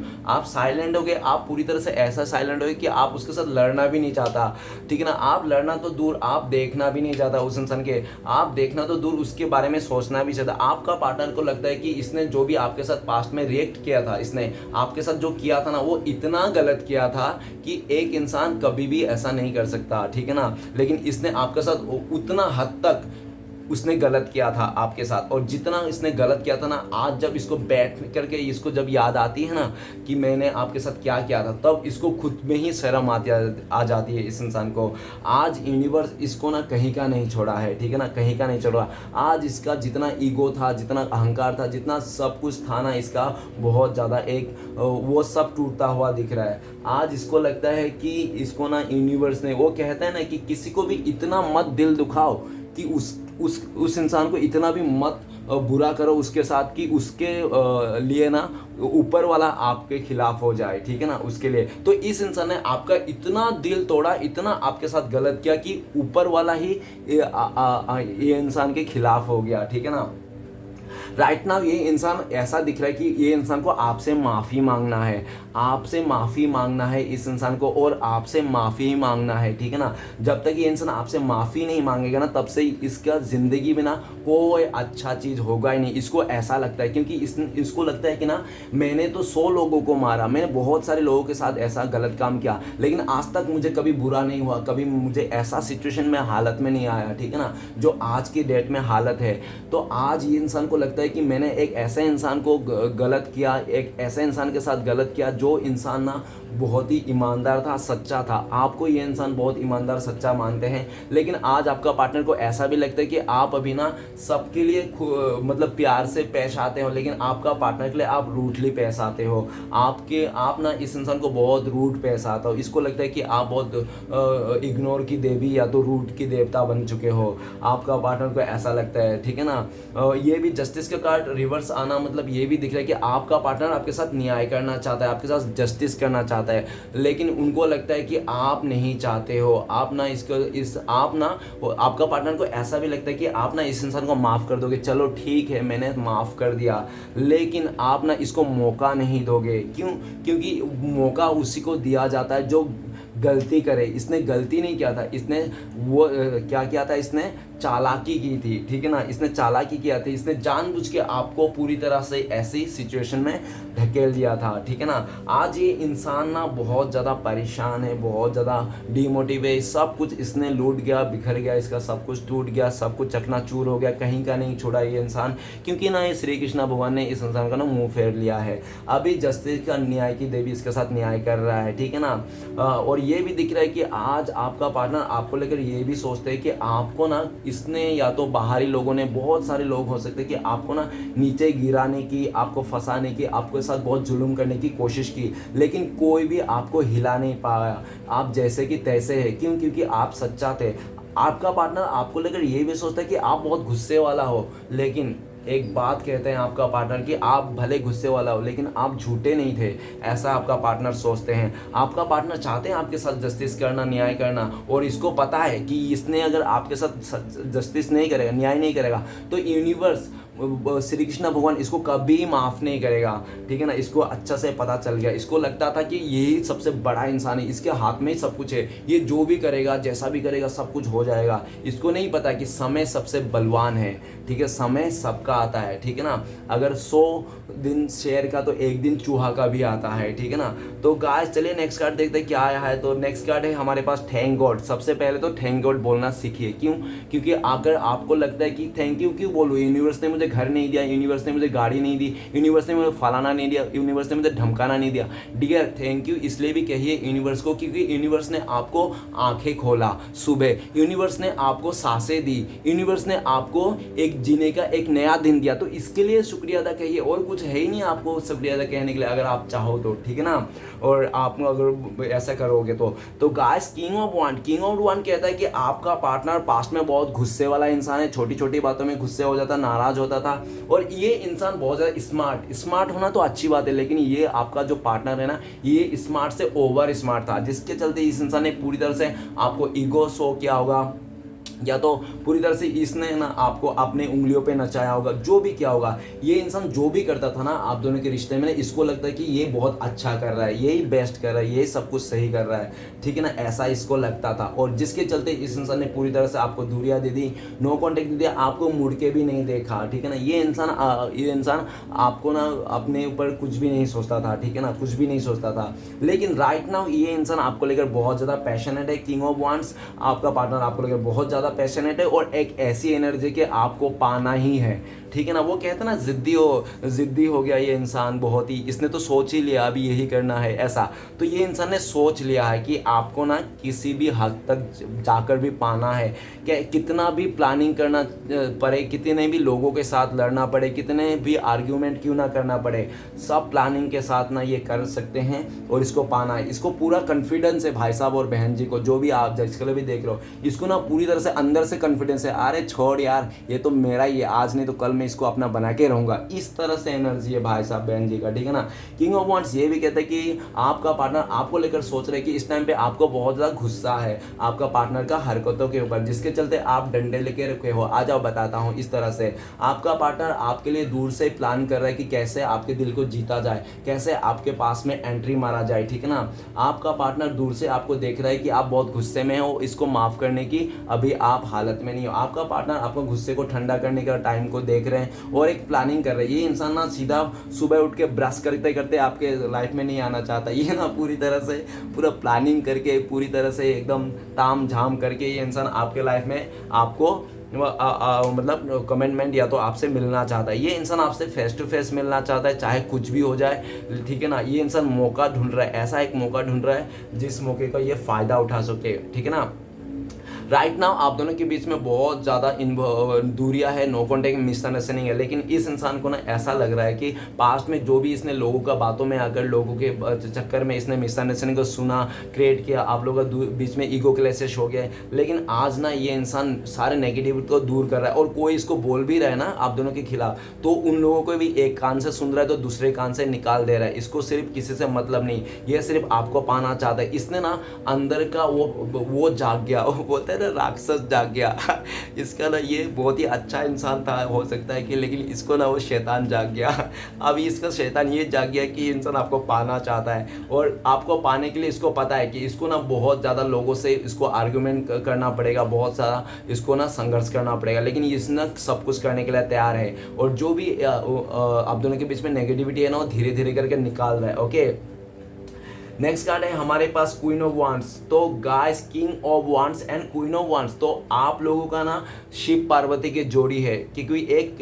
[SPEAKER 1] आप पूरी तरह से ऐसा साइलेंट हो गए कि आप उसके साथ लड़ना भी नहीं चाहता, ठीक है ना। आप लड़ना तो दूर, आप देखना भी नहीं चाहता उस इंसान के, आप देखना तो दूर उसके बारे में सोचना भी चाहता। आपका पार्टनर को लगता है कि इसने जो भी आपके साथ पास्ट में रिएक्ट किया था, इसने आपके साथ जो किया था ना वो इतना गलत किया था कि एक इंसान कभी भी ऐसा नहीं कर सकता, ठीक है ना। लेकिन इसने आपके साथ उतना हद तक उसने गलत किया था आपके साथ, और जितना इसने गलत किया था ना, आज जब इसको बैठ करके इसको जब याद आती है ना कि मैंने आपके साथ क्या किया था, तब इसको खुद में ही शर्म आ जाती है इस इंसान को। आज यूनिवर्स इसको ना कहीं का नहीं छोड़ा है, ठीक है ना, कहीं का नहीं छोड़ा। आज इसका जितना ईगो था, जितना अहंकार था, जितना सब कुछ था ना इसका, बहुत ज़्यादा वो सब टूटता हुआ दिख रहा है। आज इसको लगता है कि इसको ना यूनिवर्स ने, वो कहता है ना कि किसी को भी इतना मत दिल दुखाओ कि उस इंसान को इतना भी मत बुरा करो उसके साथ कि उसके लिए ना ऊपर वाला आपके खिलाफ हो जाए, ठीक है ना, उसके लिए। तो इस इंसान ने आपका इतना दिल तोड़ा, इतना आपके साथ गलत किया कि ऊपर वाला ही ये इंसान के खिलाफ हो गया, ठीक है ना। राइट नाउ ये इंसान ऐसा दिख रहा है कि ये इंसान को आपसे माफ़ी मांगना है, आपसे माफ़ी मांगना है इस इंसान को, और आपसे माफ़ी ही मांगना है, ठीक है ना। जब तक ये इंसान आपसे माफ़ी नहीं मांगेगा ना, तब से इसका ज़िंदगी में ना कोई अच्छा चीज़ होगा ही नहीं। इसको ऐसा लगता है, क्योंकि इसको लगता है कि ना मैंने तो 100 लोगों को मारा, मैंने बहुत सारे लोगों के साथ ऐसा गलत काम किया, लेकिन आज तक मुझे कभी बुरा नहीं हुआ, कभी मुझे ऐसा सिचुएशन में हालत में नहीं आया, ठीक है ना, जो आज की डेट में हालत है। तो आज ये इंसान को लगता है कि मैंने एक ऐसे इंसान को गलत किया, एक ऐसे इंसान के साथ गलत किया जो इंसान ना बहुत ही ईमानदार था, सच्चा था। आपको ये इंसान बहुत ईमानदार सच्चा मानते हैं, लेकिन आज आपका पार्टनर को ऐसा भी लगता है कि आप अभी ना सबके लिए मतलब प्यार से पेश आते हो, लेकिन आपका पार्टनर के लिए आप रूडली पेश आते हो। आप ना इस इंसान को बहुत रूड पेश आता हो। इसको लगता है कि आप बहुत इग्नोर की देवी या तो रूड की देवता बन चुके हो। आपका पार्टनर को ऐसा लगता है, ठीक है ना। ये भी जस्टिस का कार्ड रिवर्स आना मतलब ये भी दिख रहा है कि आपका पार्टनर आपके साथ न्याय करना चाहता है, आपके साथ जस्टिस करना चाहता है, लेकिन उनको लगता है कि आप नहीं चाहते हो। आपका पार्टनर को ऐसा भी लगता है कि आप ना इस इंसान को माफ़ कर दोगे, चलो ठीक है मैंने माफ़ कर दिया, लेकिन आप ना इसको मौका नहीं दोगे। क्यों? क्योंकि मौका उसी को दिया जाता है जो गलती करे। इसने गलती नहीं किया था, इसने क्या किया था, इसने चालाकी की थी, ठीक है ना, इसने चालाकी किया था, इसने जानबूझ के आपको पूरी तरह से ऐसी सिचुएशन में ढकेल दिया था, ठीक है ना। आज ये इंसान ना बहुत ज़्यादा परेशान है, बहुत ज़्यादा डिमोटिवेट है, सब कुछ इसने लूट गया, बिखर गया, इसका सब कुछ टूट गया, सब कुछ चकनाचूर हो गया, कहीं का नहीं छोड़ा ये इंसान, क्योंकि ना ये श्री कृष्णा भगवान ने इस इंसान का ना मुंह फेर लिया है। अभी जस्टिस का न्याय की देवी इसके साथ न्याय कर रहा है, ठीक है ना। और ये भी दिख रहा है कि आज आपका पार्टनर आपको लेकर ये भी सोचते हैं कि आपको ना इसने या तो बाहरी लोगों ने, बहुत सारे लोग हो सकते हैं कि आपको ना नीचे गिराने की, आपको फंसाने की, आपके साथ बहुत जुल्म करने की कोशिश की, लेकिन कोई भी आपको हिला नहीं पाया। आप जैसे कि तैसे है। क्यों? क्योंकि आप सच्चा थे। आपका पार्टनर आपको लेकर ये भी सोचता है कि आप बहुत गुस्से वाला हो, लेकिन एक बात कहते हैं आपका पार्टनर कि आप भले गुस्से वाला हो, लेकिन आप झूठे नहीं थे, ऐसा आपका पार्टनर सोचते हैं। आपका पार्टनर चाहते हैं आपके साथ जस्टिस करना, न्याय करना, और इसको पता है कि इसने अगर आपके साथ जस्टिस नहीं करेगा, न्याय नहीं करेगा, तो यूनिवर्स श्री कृष्ण भगवान इसको कभी माफ़ नहीं करेगा, ठीक है ना। इसको अच्छा से पता चल गया। इसको लगता था कि यही सबसे बड़ा इंसान है, इसके हाथ में ही सब कुछ है, ये जो भी करेगा, जैसा भी करेगा, सब कुछ हो जाएगा। इसको नहीं पता कि समय सबसे बलवान है, ठीक है, समय सबका आता है, ठीक है ना। अगर 100 दिन शेर का तो एक दिन चूहा का भी आता है, ठीक है ना। तो गाइस चलिए नेक्स्ट कार्ड देखते हैं क्या आया है। तो नेक्स्ट कार्ड है हमारे पास थैंक गॉड। सबसे पहले तो थैंक गॉड बोलना सीखिए। क्यों? क्योंकि अगर आपको लगता है कि थैंक यू क्यों बोलूँ, यूनिवर्स ने मुझे घर नहीं दिया, यूनिवर्स ने मुझे गाड़ी नहीं दी, यूनिवर्स ने मुझे फलाना नहीं दिया, यूनिवर्स ने मुझे धमकाना नहीं दिया, डियर थैंक यू इसलिए भी कहिए यूनिवर्स को, क्योंकि यूनिवर्स ने आपको आंखें खोला सुबह, यूनिवर्स ने आपको सांसें दी, यूनिवर्स ने आपको एक जीने का एक नया दिन दिया। तो इसके लिए शुक्रिया अदा कहिए, और कुछ है ही नहीं आपको शुक्रिया अदा कहने के लिए, अगर आप चाहो तो, ठीक है ना। और आप अगर ऐसा करोगे तो गाइस किंग ऑफ वन कहता है कि आपका पार्टनर पास्ट में बहुत गुस्से वाला इंसान है, छोटी छोटी बातों में गुस्से हो जाता, नाराज होता था। और ये इंसान बहुत ज़्यादा स्मार्ट होना तो अच्छी बात है, लेकिन ये आपका जो पार्टनर है ना, ये स्मार्ट से ओवर स्मार्ट था, जिसके चलते इस इंसान ने पूरी तरह से आपको ईगो शो किया होगा, या तो पूरी तरह से इसने ना आपको अपने उंगलियों पे नचाया होगा, जो भी किया होगा। ये इंसान जो भी करता था ना आप दोनों के रिश्ते में, इसको लगता है कि ये बहुत अच्छा कर रहा है, यही बेस्ट कर रहा है, यही सब कुछ सही कर रहा है, ठीक है ना, ऐसा इसको लगता था। और जिसके चलते इस इंसान ने पूरी तरह से आपको दूरियां दे दी, नो कॉन्टेक्ट दे दिया, आपको मुड़ के भी नहीं देखा, ठीक है ना। ये इंसान आपको ना अपने ऊपर कुछ भी नहीं सोचता था, ठीक है ना, कुछ भी नहीं सोचता था। लेकिन राइट नाउ ये इंसान आपको लेकर बहुत ज़्यादा पैशनेट है। किंग ऑफ वांड्स आपका पार्टनर आपको लेकर बहुत ज़्यादा पैशनेट है, और एक ऐसी एनर्जी के आपको पाना ही है, ठीक है ना। वो कहते हैं ना जिद्दी हो गया ये इंसान बहुत ही, इसने तो सोच ही लिया अभी यही करना है ऐसा। तो ये इंसान ने सोच लिया है कि आपको ना किसी भी हद तक जाकर भी पाना है, क्या कितना भी प्लानिंग करना पड़े, कितने भी लोगों के साथ लड़ना पड़े, कितने भी आर्ग्यूमेंट क्यों ना करना पड़े, सब प्लानिंग के साथ ना ये कर सकते हैं और इसको पाना है। इसको पूरा कॉन्फिडेंस है भाई साहब और बहन जी को, जो भी आप जिसके लिए भी देख रहे हो, इसको ना पूरी तरह से अंदर से कॉन्फिडेंस है, अरे छोड़ यार ये तो मेरा ही है, आज नहीं तो कल मैं इसको अपना बना के रहूँगा। इस तरह से एनर्जी है भाई साहब बहन जी का, ठीक है ना। किंग ऑफ वांड्स ये भी कहता है कि आपका पार्टनर आपको लेकर सोच रहे कि इस टाइम पे आपको बहुत ज़्यादा गुस्सा है आपका पार्टनर का हरकतों के ऊपर, जिसके चलते आप डंडे लेके रखे हो। आ जाओ बताता हूँ। इस तरह से आपका पार्टनर आपके लिए दूर से प्लान कर रहा है कि कैसे आपके दिल को जीता जाए, कैसे आपके पास में एंट्री मारा जाए, ठीक है ना। आपका पार्टनर दूर से आपको देख रहा है कि आप बहुत गुस्से में हो, इसको माफ़ करने की अभी आप हालत में नहीं हो। आपका पार्टनर आपको गुस्से को ठंडा करने का टाइम को देख रहे हैं और एक प्लानिंग कर रहे हैं। ये इंसान ना सीधा सुबह उठ के ब्रश करते करते आपके लाइफ में नहीं आना चाहता, ये ना पूरी तरह से पूरा प्लानिंग करके पूरी तरह से एकदम ताम झाम करके ये इंसान आपके लाइफ में आपको मतलब कमिटमेंट या तो आपसे मिलना चाहता है। ये इंसान आपसे फेस टू फेस मिलना चाहता है, चाहे कुछ भी हो जाए, ठीक है ना। ये इंसान मौका ढूंढ रहा है, ऐसा एक मौका ढूंढ रहा है जिस मौके का ये फ़ायदा उठा सके, ठीक है ना। राइट नाउ आप दोनों के बीच में बहुत ज़्यादा दूरियां है, नो कॉन्टेक्ट, मिसअंडरस्टैंडिंग है, लेकिन इस इंसान को ना ऐसा लग रहा है कि पास्ट में जो भी इसने लोगों का बातों में आकर लोगों के चक्कर में इसने मिसअंडरस्टैंडिंग को सुना, क्रिएट किया, आप लोगों का बीच में ईगो क्लैशेस हो गए। लेकिन आज ना ये इंसान सारे नेगेटिविटी को दूर कर रहा है और कोई इसको बोल भी रहा है ना आप दोनों के खिलाफ, तो उन लोगों को भी एक कान से सुन रहा है तो दूसरे कान से निकाल दे रहा है। इसको सिर्फ किसी से मतलब नहीं, ये सिर्फ आपको पाना चाहता है। इसने ना अंदर का वो जाग गया, वो बोलते हैं ना राक्षस जाग गया। इसका ना ये बहुत ही अच्छा इंसान था हो सकता है कि, लेकिन इसको ना वो शैतान जाग गया। अभी इसका शैतान ये जाग गया कि इंसान आपको पाना चाहता है और आपको पाने के लिए इसको पता है कि इसको ना बहुत ज़्यादा लोगों से इसको आर्ग्यूमेंट करना पड़ेगा, बहुत सारा इसको ना संघर्ष करना पड़ेगा, लेकिन इसने सब कुछ करने के लिए तैयार है। और जो भी आप दोनों के बीच में नेगेटिविटी है ना वो धीरे धीरे करके निकाल रहा है। ओके, नेक्स्ट कार्ड है हमारे पास क्वीन ऑफ वांड्स। तो guys king of wands and queen of wands, तो आप लोगों का ना शिव पार्वती की जोड़ी है, क्योंकि एक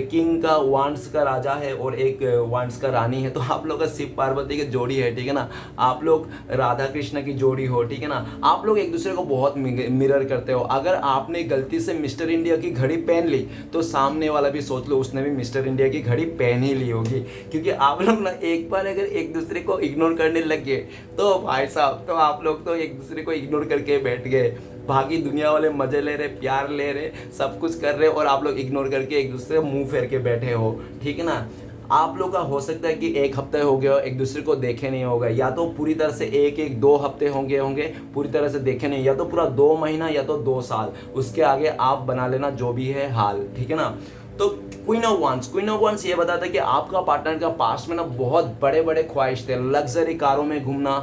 [SPEAKER 1] किंग का वांड्स का राजा है और एक वांड्स का रानी है, तो आप लोग का शिव पार्वती की जोड़ी है, ठीक है ना। आप लोग राधा कृष्ण की जोड़ी हो, ठीक है ना। आप लोग एक दूसरे को बहुत मिरर करते हो। अगर आपने गलती से मिस्टर इंडिया की घड़ी पहन ली तो सामने वाला भी सोच लो उसने भी मिस्टर इंडिया की घड़ी पहन ही ली होगी, क्योंकि आप लोग ना एक बार अगर एक दूसरे को इग्नोर करने लग गए तो भाई साहब तो आप लोग तो एक दूसरे को इग्नोर करके बैठ गए। बाकी दुनिया वाले मजे ले रहे, प्यार ले रहे, सब कुछ कर रहे और आप लोग इग्नोर करके एक दूसरे को मुंह फेर के बैठे हो, ठीक है ना। आप लोग का हो सकता है कि एक हफ्ते हो गया एक दूसरे को देखे नहीं होगा, या तो पूरी तरह से एक 2 हफ्ते होंगे पूरी तरह से देखे नहीं, या तो पूरा 2 महीना या तो 2 साल, उसके आगे आप बना लेना जो भी है हाल, ठीक है ना। तो क्वीन ऑफ वांड्स ये बताता है कि आपका पार्टनर का पास्ट में ना बहुत बड़े बड़े ख्वाहिश थे, लग्जरी कारों में घूमना,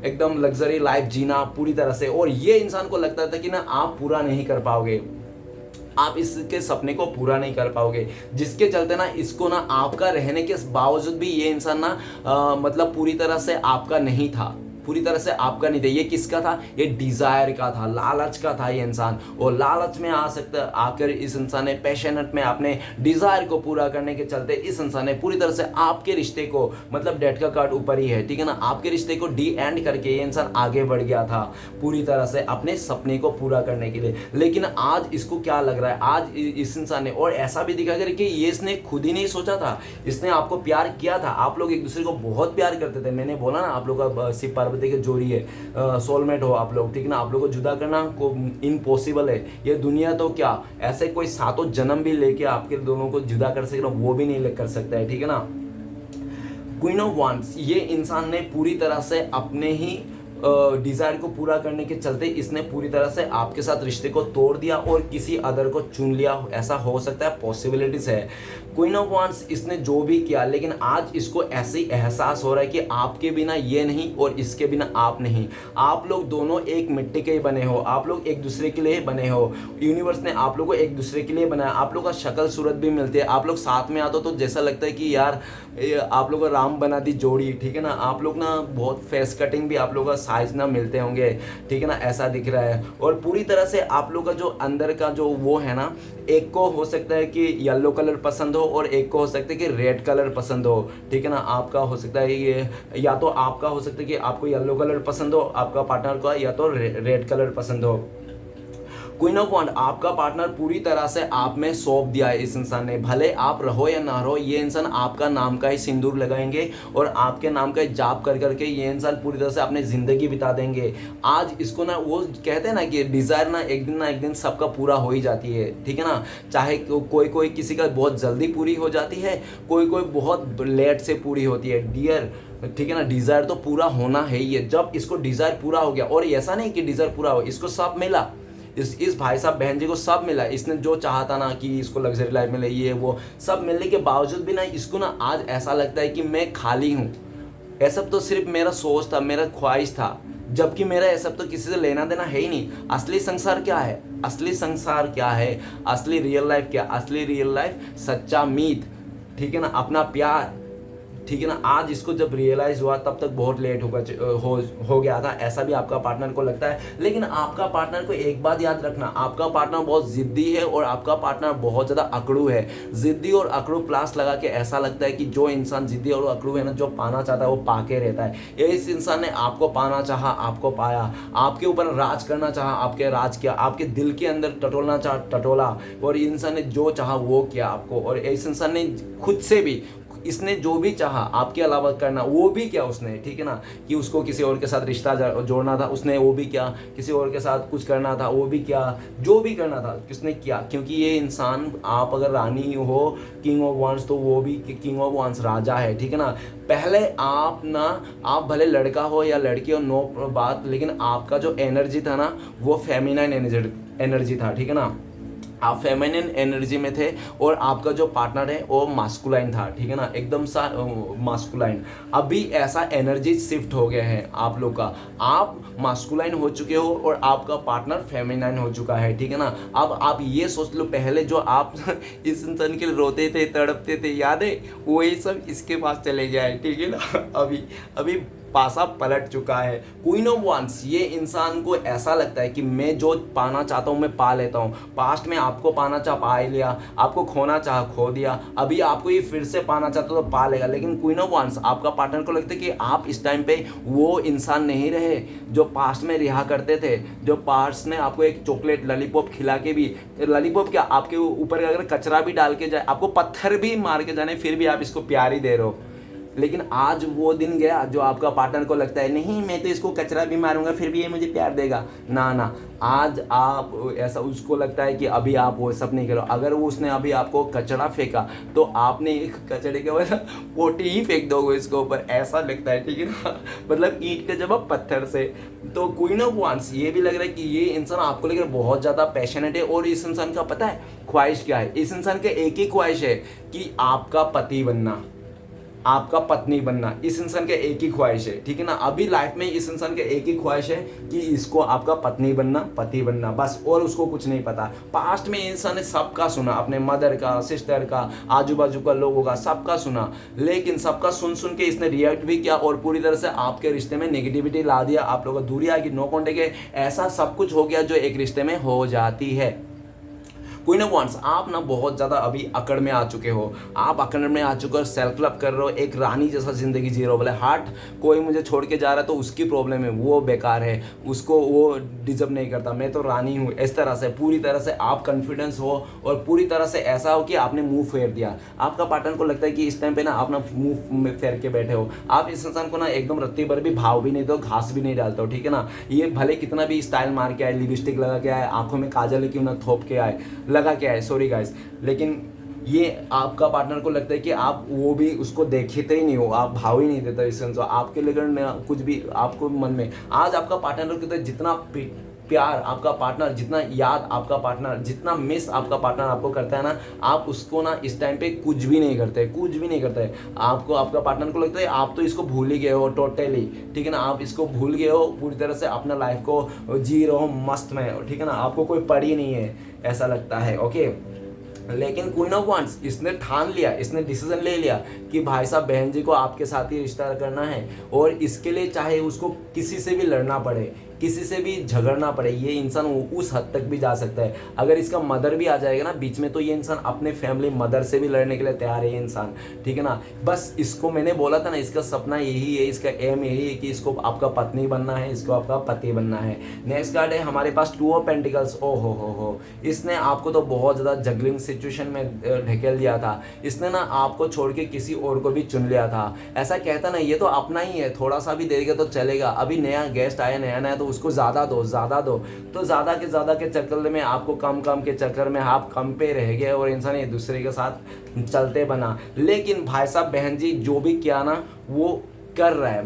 [SPEAKER 1] एकदम लग्जरी लाइफ जीना पूरी तरह से, और ये इंसान को लगता था कि ना आप पूरा नहीं कर पाओगे, आप इसके सपने को पूरा नहीं कर पाओगे, जिसके चलते ना इसको ना आपका रहने के बावजूद भी ये इंसान ना मतलब पूरी तरह से आपका नहीं था, पूरी तरह से आपका नहीं था। ये किसका था? ये डिजायर का था, लालच का था ये इंसान, और लालच में आ सकता आकर इस इंसान ने पैशनेट में अपने डिजायर को पूरा करने के चलते इस इंसान ने पूरी तरह से आपके रिश्ते को, मतलब डेट का कार्ड ऊपर ही है, ठीक है ना, आपके रिश्ते को डी एंड करके ये इंसान आगे बढ़ गया था पूरी तरह से अपने सपने को पूरा करने के लिए। लेकिन आज इसको क्या लग रहा है, आज इस इंसान ने, और ऐसा भी दिखा कर कि ये इसने खुद ही नहीं सोचा था, इसने आपको प्यार किया था, आप लोग एक दूसरे को बहुत प्यार करते थे। मैंने बोला ना आप लोग का शिव पार्वती के जोड़ी है, सोलमेट हो आप लोग, ठीक है ना। आप लोग को जुदा करना को इम्पॉसिबल है, ये दुनिया तो क्या ऐसे कोई 7 जन्म भी लेके आपके दोनों को जुदा कर सके, वो भी नहीं कर सकता है, ठीक है ना। क्वीन ऑफ वांड्स, ये इंसान ने पूरी तरह से अपने ही डिज़ायर को पूरा करने के चलते इसने पूरी तरह से आपके साथ रिश्ते को तोड़ दिया और किसी अदर को चुन लिया, ऐसा हो सकता है, पॉसिबिलिटीज है। क्वीन ऑफ वांड्स इसने जो भी किया, लेकिन आज इसको ऐसे ही एहसास हो रहा है कि आपके बिना ये नहीं और इसके बिना आप नहीं, आप लोग दोनों एक मिट्टी के ही बने हो, आप लोग एक दूसरे के लिए बने हो, यूनिवर्स ने आप लोग को एक दूसरे के लिए बनाया, आप लोग का शक्ल सूरत भी मिलती है, आप लोग साथ में आते हो तो जैसा लगता है कि यार आप लोग राम बना दी जोड़ी, ठीक है ना। आप लोग ना बहुत फेस कटिंग भी आप लोग का साइज ना मिलते होंगे, ठीक है ना, ऐसा दिख रहा है। और पूरी तरह से आप लोग का जो अंदर का जो वो है ना, एक को हो सकता है कि येलो कलर पसंद हो और एक को हो सकता है कि रेड कलर पसंद हो, ठीक है ना। आपका हो सकता है ये, या तो आपका हो सकता है कि आपको येलो कलर पसंद हो आपका पार्टनर का, या तो रेड कलर पसंद हो। क्वीन ऑफ वांड, आपका पार्टनर पूरी तरह से आप में सौंप दिया है इस इंसान ने। भले आप रहो या ना रहो, ये इंसान आपका नाम का ही सिंदूर लगाएंगे और आपके नाम का जाप कर करके ये इंसान पूरी तरह से अपनी ज़िंदगी बिता देंगे। आज इसको ना, वो कहते हैं ना कि डिज़ायर ना एक दिन सबका पूरा हो ही जाती है, ठीक है ना। चाहे कोई कोई किसी का बहुत जल्दी पूरी हो जाती है, कोई कोई बहुत लेट से पूरी होती है डियर, ठीक है ना। डिज़ायर तो पूरा होना है ही है। जब इसको डिज़ायर पूरा हो गया, और ऐसा नहीं कि डिज़ायर पूरा हो, इसको सब मिला, इस भाई साहब बहन जी को सब मिला। इसने जो चाहता ना कि इसको लग्जरी लाइफ मिले, ये वो सब मिलने के बावजूद भी ना इसको ना आज ऐसा लगता है कि मैं खाली हूँ। ये सब तो सिर्फ मेरा सोच था, मेरा ख्वाहिश था, जबकि मेरा ये सब तो किसी से लेना देना है ही नहीं। असली संसार क्या है? असली संसार क्या है? असली रियल लाइफ क्या? असली रियल लाइफ सच्चा मीत, ठीक है ना, अपना प्यार, ठीक है ना। आज इसको जब रियलाइज़ हुआ तब तक बहुत लेट हो गया था, ऐसा भी आपका पार्टनर को लगता है। लेकिन आपका पार्टनर को एक बात याद रखना, आपका पार्टनर बहुत ज़िद्दी है और आपका पार्टनर बहुत ज़्यादा अकड़ू है। ज़िद्दी और अकड़ू प्लस लगा के ऐसा लगता है कि जो इंसान ज़िद्दी और अकड़ू है ना, जो पाना चाहता है वो पाके रहता है। ये इस इंसान ने आपको पाना चाहा, आपको पाया, आपके ऊपर राज करना चाहा, आपके राज किया, आपके दिल के अंदर टटोलना चाहा, टटोला, और इंसान ने जो चाहा वो किया आपको। और इस इंसान ने खुद से भी, इसने जो भी चाहा आपके अलावा करना वो भी किया उसने, ठीक है ना। कि उसको किसी और के साथ रिश्ता जोड़ना था, उसने वो भी किया। किसी और के साथ कुछ करना था वो भी किया, जो भी करना था किसने किया। क्योंकि ये इंसान, आप अगर रानी हो, किंग ऑफ वांड्स, तो वो भी किंग ऑफ वांड्स राजा है, ठीक है ना। पहले आप भले लड़का हो या लड़की हो, नो बात, लेकिन आपका जो एनर्जी था ना वो फेमिनाइन एनर्जी था, ठीक है ना। आप फेमिनिन एनर्जी में थे और आपका जो पार्टनर है वो मास्कुलाइन था, ठीक है ना, एकदम सा मास्कुलाइन। अभी ऐसा एनर्जी शिफ्ट हो गया है आप लोग का, आप मास्कुलाइन हो चुके हो और आपका पार्टनर फेमिनाइन हो चुका है, ठीक है ना। अब आप ये सोच लो, पहले जो आप इस इंसान के लिए रोते थे, तड़पते थे, याद है, वही सब इसके पास चले गया है, ठीक है ना। अभी पासा पलट चुका है। क्वीन ऑफ वांड्स, ये इंसान को ऐसा लगता है कि मैं जो पाना चाहता हूँ मैं पा लेता हूँ। पास्ट में आपको पाना चाह पा ही लिया, आपको खोना चाह खो दिया, अभी आपको ये फिर से पाना चाहता तो पा लेगा। लेकिन क्वीन ऑफ वांड्स, आपका पार्टनर को लगता है कि आप इस टाइम पे वो इंसान नहीं रहे जो पास्ट में रिहा करते थे, जो पास्ट में आपको एक चॉकलेट लॉलीपॉप खिला के भी, लॉलीपॉप क्या, आपके ऊपर अगर कचरा भी डाल के जाए, आपको पत्थर भी मार के जाने, फिर भी आप इसको प्यार ही दे रहे हो। लेकिन आज वो दिन गया जो आपका पार्टनर को लगता है नहीं, मैं तो इसको कचरा भी मारूंगा फिर भी ये मुझे प्यार देगा। ना, आज आप ऐसा, उसको लगता है कि अभी आप वो सब नहीं करो। अगर वो उसने अभी आपको कचरा फेंका तो आपने एक कचड़े के बाद पोटी ही फेंक दोगे इसके ऊपर, ऐसा लगता है, ठीक है ना। मतलब ईंट के जवाब पत्थर से। तो क्वीन ऑफ वांड्स, ये भी लग रहा है कि ये इंसान आपको लेकर बहुत ज़्यादा पैशनेट है। और इस इंसान का पता है ख्वाहिश क्या है? इस इंसान का एक ही ख्वाहिश है कि आपका पति बनना, आपका पत्नी बनना। इस इंसान का एक ही ख्वाहिश है, ठीक है ना। अभी लाइफ में इस इंसान का एक ही ख्वाहिश है कि इसको आपका पत्नी बनना, पति बनना, बस, और उसको कुछ नहीं पता। पास्ट में इंसान ने सबका सुना, अपने मदर का, सिस्टर का, आजू बाजू का लोगों का, सबका सुना, लेकिन सबका सुन के इसने रिएक्ट भी किया और पूरी तरह से आपके रिश्ते में नेगेटिविटी ला दिया। आप लोगों को दूरी आ गई, नो कॉन्टेक्ट है, ऐसा सब कुछ हो गया जो एक रिश्ते में हो जाती है। क्वीन ऑफ वांड्स, आप ना बहुत ज़्यादा अभी अकड़ में आ चुके हो, आप अकड़ में आ चुके हो, सेल्फ लव कर रहे हो, एक रानी जैसा ज़िंदगी जी रहे हो। बोले हार्ट, कोई मुझे छोड़ के जा रहा है तो उसकी प्रॉब्लम है, वो बेकार है, उसको वो डिजर्व नहीं करता, मैं तो रानी हूँ। इस तरह से पूरी तरह से आप कॉन्फिडेंस हो और पूरी तरह से ऐसा हो कि आपने मुंह फेर दिया। आपका पार्टनर को लगता है कि इस टाइम पे ना आप ना मुंह फेर के बैठे हो। आप इस इंसान को ना एकदम रत्ती भर भी भाव भी नहीं दो, घास भी नहीं डालते हो, ठीक है ना। ये भले कितना भी स्टाइल मार के आए, लिपस्टिक लगा के आए, आंखों में काजल क्यों ना थोप के आए, लगा के आए, सॉरी गाइस, लेकिन ये आपका पार्टनर को लगता है कि आप वो भी उसको देखते ही नहीं हो, आप भाव ही नहीं देते इस सेंस। आपके लेकिन कुछ भी आपको मन में, आज आपका पार्टनर के तो जितना प्यार आपका पार्टनर, जितना याद आपका पार्टनर, जितना मिस आपका पार्टनर आपको करता है ना, आप उसको ना इस टाइम पे कुछ भी नहीं करते, कुछ भी नहीं करते। आपको, आपका पार्टनर को लगता है आप तो इसको भूल ही गए हो टोटली, ठीक है ना। आप इसको भूल गए हो, पूरी तरह से अपना लाइफ को जी रहे हो मस्त में, ठीक है ना। आपको कोई पड़ी नहीं है, ऐसा लगता है, ओके। लेकिन क्वीन ऑफ वांड्स, इसने ठान लिया, इसने डिसीजन ले लिया कि भाई साहब बहन जी को आपके साथ ही रिश्ता करना है और इसके लिए चाहे उसको किसी से भी लड़ना पड़े, किसी से भी झगड़ना पड़े, ये इंसान उस हद तक भी जा सकता है। अगर इसका मदर भी आ जाएगा ना बीच में, तो ये इंसान अपने फैमिली मदर से भी लड़ने के लिए तैयार है ये इंसान, ठीक है ना। बस इसको मैंने बोला था ना, इसका सपना यही है, इसका एम यही है कि इसको आपका पत्नी बनना है, इसको आपका पति बनना है। नेक्स्ट कार्ड है हमारे पास टू ऑफ पेंटिकल्स। ओ हो, इसने आपको तो बहुत ज़्यादा जगलिंग सिचुएशन में ढकेल दिया था। इसने ना आपको छोड़ के किसी और को भी चुन लिया था। ऐसा कहता ना, ये तो अपना ही है, थोड़ा सा भी देगा तो चलेगा, अभी नया गेस्ट आया नया तो उसको ज़्यादा दो तो ज़्यादा के चक्कर में आपको कम के चक्कर में आप कम पे रह गए और इंसान एक दूसरे के साथ चलते बना। लेकिन भाई साहब बहन जी जो भी किया ना वो कर रहा है,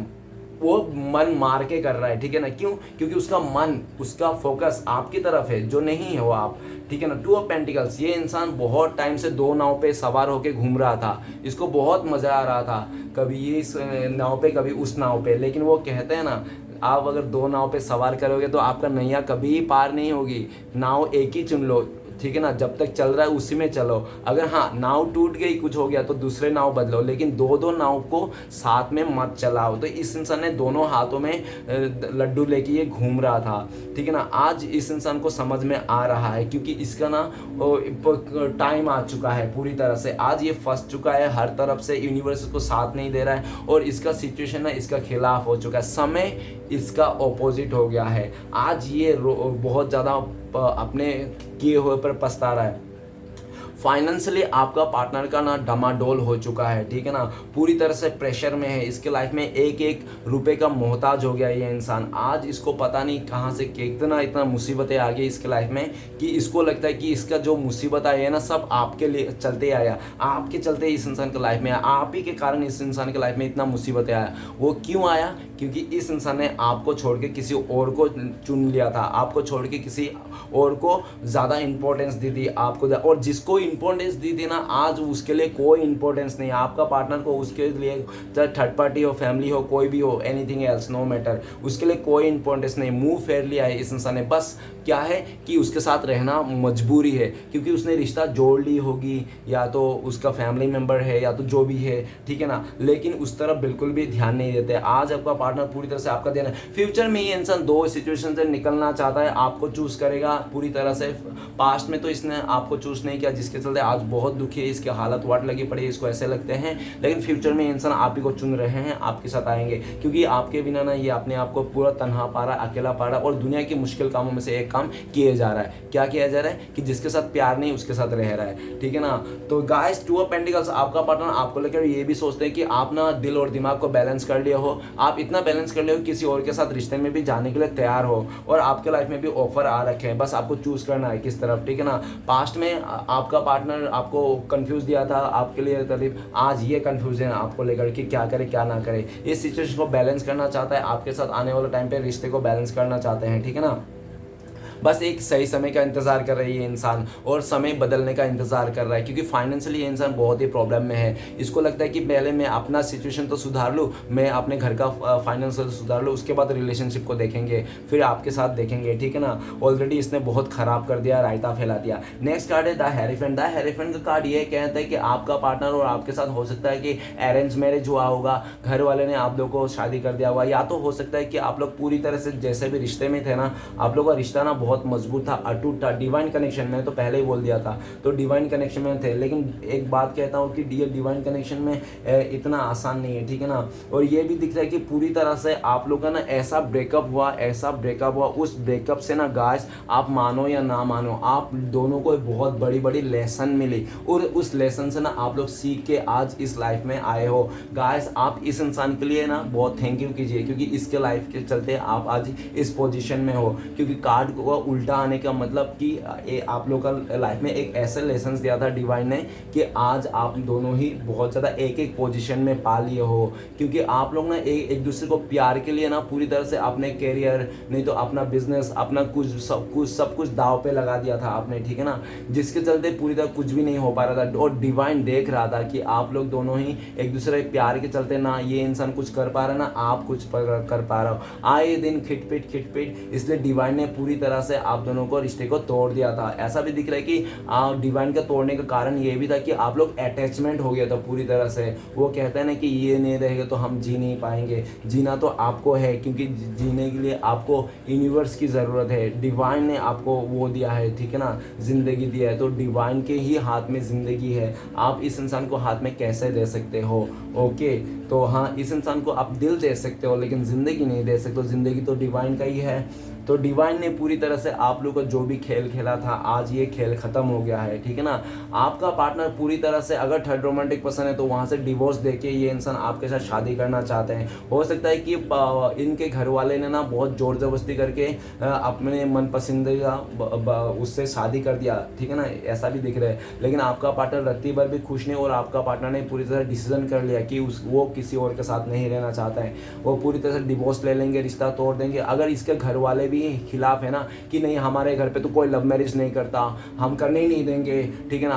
[SPEAKER 1] वो मन मार के कर रहा है, ठीक है ना। क्यों? क्योंकि उसका मन, उसका फोकस आपकी तरफ है, जो नहीं है वो आप, ठीक है ना। टू ऑफ पेंटिकल्स, ये इंसान बहुत टाइम से दो नाव पे सवार होके घूम रहा था, इसको बहुत मज़ा आ रहा था, कभी ये इस नाव पे कभी उस नाव पे। लेकिन वो कहते हैं ना, आप अगर दो नाव पे सवार करोगे तो आपका नैया कभी पार नहीं होगी। नाव एक ही चुन लो, ठीक है ना, जब तक चल रहा है उसी में चलो। अगर हाँ नाव टूट गई, कुछ हो गया तो दूसरे नाव बदलो, लेकिन दो नाव को साथ में मत चलाओ। तो इस इंसान ने दोनों हाथों में लड्डू लेके ये घूम रहा था, ठीक है ना। आज इस इंसान को समझ में आ रहा है, क्योंकि इसका ना टाइम आ चुका है पूरी तरह से। आज ये फंस चुका है, हर तरफ से यूनिवर्स को साथ नहीं दे रहा है और इसका सिचुएशन ना इसका खिलाफ हो चुका है, समय इसका ऑपोजिट हो गया है। आज ये बहुत ज़्यादा अपने किए हुए पर पछता रहा है। फाइनेंशियली आपका पार्टनर का ना डमाडोल हो चुका है, ठीक है ना, पूरी तरह से प्रेशर में है। इसके लाइफ में एक एक रुपए का मोहताज हो गया ये इंसान। आज इसको पता नहीं कहाँ से इतना मुसीबतें आ गई इसके लाइफ में कि इसको लगता है कि इसका जो मुसीबत आई है ना सब आपके लिए चलते आया, आपके चलते इस इंसान के लाइफ में आया, आप ही के कारण इस इंसान के लाइफ में इतना मुसीबतें आया। वो क्यों आया? क्योंकि इस इंसान ने आपको छोड़ के किसी और को चुन लिया था, आपको छोड़ के किसी और को ज़्यादा इंपॉर्टेंस दी थी आपको, और जिसको इंपॉर्टेंस दी थी ना आज उसके लिए कोई इंपॉर्टेंस नहीं है। आपका पार्टनर को उसके लिए चाहे थर्ड पार्टी हो, फैमिली हो, कोई भी हो, एनीथिंग एल्स नो मैटर, उसके लिए कोई इंपॉर्टेंस नहीं। मूव फेयरली आए इस इंसान ने, बस क्या है कि उसके साथ रहना मजबूरी है, क्योंकि उसने रिश्ता जोड़ ली होगी, या तो उसका फैमिली मेम्बर है या तो जो भी है, ठीक है ना, लेकिन उस तरफ बिल्कुल भी ध्यान नहीं देते। आज आपका पार्टनर पूरी तरह से आपका ध्यान है। फ्यूचर में ये इंसान दो सिचुएशन से निकलना चाहता है, आपको चूज करेगा पूरी तरह से। पास्ट में तो इसने आपको चूज नहीं किया, जिसके चलते आज बहुत दुखी है, इसकी हालत वाट लगी पड़ी है, इसको ऐसे लगते हैं। लेकिन फ्यूचर में इंसान आप ही को चुन रहे हैं, आपके साथ आएंगे, क्योंकि आपके बिना ना ये अपने आप को पूरा तन्हा पा रहा, अकेला पा रहा, और दुनिया की मुश्किल कामों में से एक काम किए जा रहा है। क्या किया जा रहा है? कि जिसके साथ प्यार नहीं उसके साथ रह रहा है, ठीक है ना। तो गाइस टू ऑफ पेंटिकल्स, आपका पार्टनर आपको लेकर ये भी सोचते हैं कि आप ना दिल और दिमाग को बैलेंस कर लिए हो, आप इतना बैलेंस कर लिए हो किसी और के साथ रिश्ते में भी जाने के लिए तैयार हो, और आपके लाइफ में भी ऑफर आ रखे हैं, बस आपको चूज करना है किस तरफ, ठीक है ना। पास्ट में आपका पार्टनर आपको कंफ्यूज दिया था, आपके लिए करीब आज ये कंफ्यूजन आपको लेकर कि क्या करे क्या ना करे। इस सिचुएशन को बैलेंस करना चाहता है, आपके साथ आने वाले टाइम पे रिश्ते को बैलेंस करना चाहते हैं, ठीक है ना। बस एक सही समय का इंतज़ार कर रही है इंसान, और समय बदलने का इंतज़ार कर रहा है, क्योंकि फाइनेंशियली ये इंसान बहुत ही प्रॉब्लम में है। इसको लगता है कि पहले मैं अपना सिचुएशन तो सुधार लूँ, मैं अपने घर का फाइनेंशियल सुधार लूँ, उसके बाद रिलेशनशिप को देखेंगे, फिर आपके साथ देखेंगे, ठीक है ना। ऑलरेडी इसने बहुत ख़राब कर दिया, रायता फैला दिया। नेक्स्ट कार्ड है द हेरीफेंट। द हेरीफेंट का कार्ड ये कहता है कि आपका पार्टनर और आपके साथ हो सकता है कि अरेंज मैरिज हुआ होगा, घर वाले ने आप लोग को शादी कर दिया होगा, या तो हो सकता है कि आप लोग पूरी तरह से जैसे भी रिश्ते में थे ना, आप लोग का रिश्ता ना बहुत मजबूत था, अटूट था, डिवाइन कनेक्शन में, तो पहले ही बोल दिया था, तो डिवाइन कनेक्शन में थे। लेकिन एक बात कहता हूँ कि ये डिवाइन कनेक्शन में इतना आसान नहीं है, ठीक है ना। और ये भी दिख रहा है कि पूरी तरह से आप लोग का ना ऐसा ब्रेकअप हुआ, उस ब्रेकअप से ना गाइस आप मानो या ना मानो, आप दोनों को बहुत बड़ी लेसन मिली, और उस लेसन से ना आप लोग सीख के आज इस लाइफ में आए हो। गाइस आप इस इंसान के लिए ना बहुत थैंक यू कीजिए, क्योंकि इसके लाइफ के चलते आप आज इस पोजीशन में हो। क्योंकि कार्ड को उल्टा आने का मतलब कि आप लोग का लाइफ में एक ऐसा लेसन दिया था डिवाइन ने कि आज आप दोनों ही बहुत ज़्यादा एक पोजीशन में पा लिए हो। क्योंकि आप लोग ना एक दूसरे को प्यार के लिए ना पूरी तरह से अपने कैरियर, नहीं तो अपना बिजनेस, अपना सब कुछ दाव पे लगा दिया था आपने, ठीक है ना, जिसके चलते पूरी तरह कुछ भी नहीं हो पा रहा था। और डिवाइन देख रहा था कि आप लोग दोनों ही एक दूसरे प्यार के चलते ना ये इंसान कुछ कर पा रहा है, ना आप कुछ कर पा रहा हो, आए दिन खिटपिट, इसलिए डिवाइन ने पूरी तरह से आप दोनों को रिश्ते को तोड़ दिया था। ऐसा भी दिख रहा है कि डिवाइन का तोड़ने का कारण ये भी था कि आप लोग अटैचमेंट हो गया था पूरी तरह से। वो कहते हैं ना कि ये नहीं रहेगा तो हम जी नहीं पाएंगे। जीना तो आपको है, क्योंकि जीने के लिए आपको यूनिवर्स की ज़रूरत है। डिवाइन ने आपको वो दिया है, ठीक है ना, ज़िंदगी दिया है, तो डिवाइन के ही हाथ में ज़िंदगी है। आप इस इंसान को हाथ में कैसे दे सकते हो? ओके, तो हाँ, इस इंसान को आप दिल दे सकते हो लेकिन ज़िंदगी नहीं दे सकते। ज़िंदगी तो डिवाइन का ही है। तो डिवाइन ने पूरी तरह से आप लोग का जो भी खेल खेला था, आज ये खेल ख़त्म हो गया है, ठीक है ना। आपका पार्टनर पूरी तरह से, अगर थर्ड रोमांटिक पसंद है तो वहाँ से डिवोर्स देके ये इंसान आपके साथ शादी करना चाहते हैं। हो सकता है कि इनके घर वाले ने ना बहुत ज़ोर ज़बरदस्ती करके अपने मन पसंदीदा उससे शादी कर दिया, ठीक है ना, ऐसा भी दिख रहा है। लेकिन आपका पार्टनर रत्ती भर भी खुश नहीं, और आपका पार्टनर ने पूरी तरह डिसीजन कर लिया कि वो किसी और के साथ नहीं रहना चाहता है। वो पूरी तरह से डिवोर्स ले लेंगे, रिश्ता तोड़ देंगे। अगर इसके घर वाले भी खिलाफ है ना कि नहीं, हमारे घर पे तो कोई लव मैरिज नहीं करता, हम करने ही नहीं देंगे, ठीक है ना,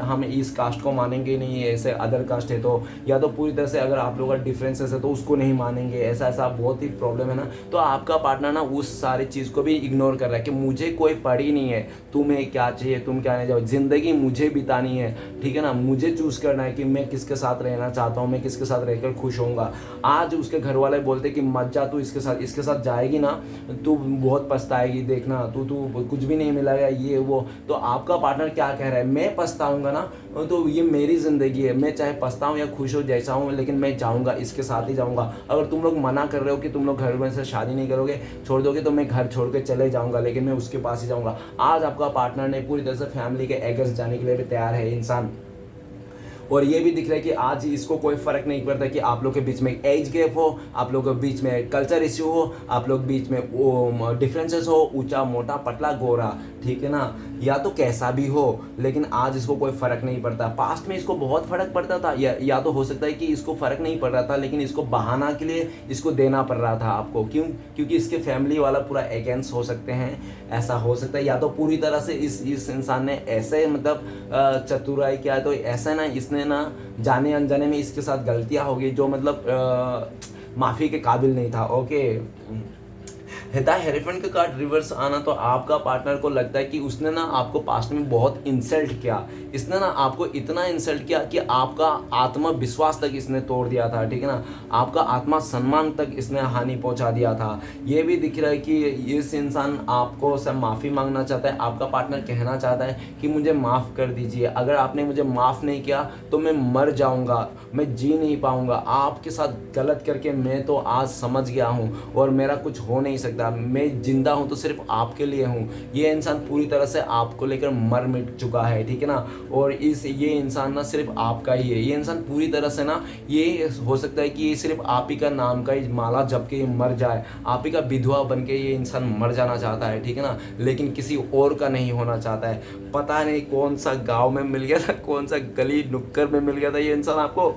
[SPEAKER 1] हम इस कास्ट को मानेंगे नहीं, ऐसे अदर कास्ट है तो, या तो पूरी तरह से अगर आप लोगों का डिफरेंसेस है तो उसको नहीं मानेंगे, ऐसा बहुत ही प्रॉब्लम है ना। तो आपका पार्टनर ना उस सारी चीज़ को भी इग्नोर कर रहा है कि मुझे कोई पड़ी नहीं है, तुम्हें क्या चाहिए, तुम क्या नहीं चाहिए, ज़िंदगी मुझे बितानी है, ठीक है ना, मुझे चूज़ करना है कि मैं किसके साथ रहना चाहता हूँ, मैं किसके साथ रहकर खुश होऊंगा। आज उसके घर वाले बोलते कि मत जा, तू इसके साथ जाएगी ना तू बहुत पछताएगी, देखना तू कुछ भी नहीं मिलेगा, ये वो। तो आपका पार्टनर क्या कह रहा है? मैं पछताऊंगा ना, तो ये मेरी ज़िंदगी है, मैं चाहे पछताऊँ या खुश हो जैसा हूँ, लेकिन मैं जाऊँगा, इसके साथ ही जाऊँगा। अगर तुम लोग मना कर रहे हो कि तुम लोग घर में से शादी नहीं करोगे, छोड़ दोगे, तो मैं घर छोड़ के चले जाऊँगा, लेकिन मैं उसके पास ही जाऊँगा। आज आपका पार्टनर ने पूरी तरह से फैमिली के अगेंस्ट जाने के लिए भी तैयार है इंसान। और ये भी दिख रहा है कि आज इसको कोई फ़र्क नहीं पड़ता कि आप लोग के बीच में एज गैप हो, आप लोग के बीच में कल्चर इश्यू हो, आप लोग बीच में वो डिफरेंसेस हो, ऊंचा मोटा पतला गोरा, ठीक है ना, या तो कैसा भी हो, लेकिन आज इसको कोई फ़र्क नहीं पड़ता। पास्ट में इसको बहुत फ़र्क पड़ता था, या तो हो सकता है कि इसको फ़र्क नहीं पड़ रहा था, लेकिन इसको बहाना के लिए इसको देना पड़ रहा था आपको। क्योंकि इसके फैमिली वाला पूरा अगेंस्ट हो सकते हैं, ऐसा हो सकता है। या तो पूरी तरह से इस इंसान ने ऐसे मतलब चतुराई किया, तो ऐसा ना इसने ना जाने अनजाने में इसके साथ गलतियां होगी जो मतलब माफ़ी के काबिल नहीं था। ओके, हिता हेरेफेंट का कार्ड रिवर्स आना, तो आपका पार्टनर को लगता है कि उसने ना आपको पास्ट में बहुत इंसल्ट किया, इसने ना आपको इतना इंसल्ट किया कि आपका आत्मविश्वास तक इसने तोड़ दिया था, ठीक है ना, आपका आत्मा सम्मान तक इसने हानि पहुंचा दिया था। ये भी दिख रहा है कि इस इंसान आपको सब माफ़ी मांगना चाहता है। आपका पार्टनर कहना चाहता है कि मुझे माफ़ कर दीजिए, अगर आपने मुझे माफ़ नहीं किया तो मैं मर जाऊंगा, मैं जी नहीं पाऊंगा, आपके साथ गलत करके मैं तो आज समझ गया हूँ और मेरा कुछ हो नहीं सकता, मैं जिंदा हूं तो सिर्फ आपके लिए हूं। ये इंसान पूरी तरह से आपको लेकर मर मिट चुका है, ठीक है ना, और ये इंसान ना सिर्फ आपका ही है। ये इंसान पूरी तरह से ना, ये हो सकता है कि ये सिर्फ आप ही का नाम का माला जप के मर जाए, आप ही का विधवा बन के ये इंसान मर जाना चाहता है, ठीक है ना, लेकिन किसी और का नहीं होना चाहता है। पता नहीं कौन सा गाँव में मिल गया था, कौन सा गली नुक्कड़ में मिल गया था ये इंसान आपको।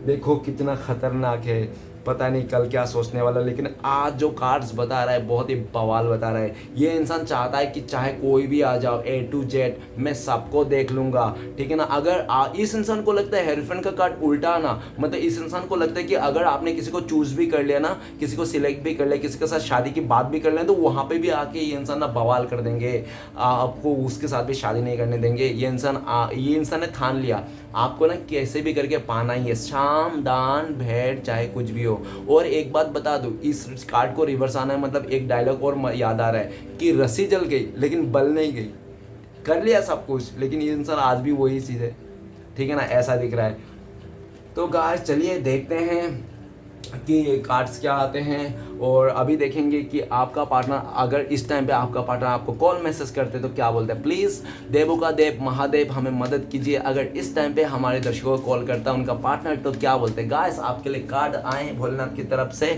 [SPEAKER 1] देखो कितना खतरनाक है, पता नहीं कल क्या सोचने वाला, लेकिन आज जो कार्ड्स बता रहा है बहुत ही बवाल बता रहा है। ये इंसान चाहता है कि चाहे कोई भी आ जाओ, A to Z मैं सबको देख लूँगा, ठीक है ना। अगर इस इंसान को लगता है हेरोफेंट का कार्ड उल्टा ना, मतलब इस इंसान को लगता है कि अगर आपने किसी को चूज़ भी कर लिया ना, किसी को सिलेक्ट भी कर लिया, किसी के साथ शादी की बात भी कर लें, तो वहाँ पर भी आके ये इंसान ना बवाल कर देंगे, आपको उसके साथ भी शादी नहीं करने देंगे। ये इंसान ने ठान लिया आपको ना कैसे भी करके पाना ही है, शाम दान भेंट चाहे कुछ भी हो। और एक बात बता दूं, इस कार्ड को रिवर्स आना है मतलब एक डायलॉग और याद आ रहा है कि रस्सी जल गई लेकिन बल नहीं गई, कर लिया सब कुछ लेकिन ये इंसान आज भी वही चीज़ है, ठीक है ना, ऐसा दिख रहा है। तो गाइस चलिए देखते हैं कि कार्ड्स क्या आते हैं, और अभी देखेंगे कि आपका पार्टनर, अगर इस टाइम पे आपका पार्टनर आपको कॉल मैसेज करते तो क्या बोलते हैं। प्लीज़ देवों का देव महादेव हमें मदद कीजिए, अगर इस टाइम पे हमारे दर्शकों को कॉल करता है उनका पार्टनर तो क्या बोलते हैं। गाइस आपके लिए कार्ड आए भोलेनाथ की तरफ से,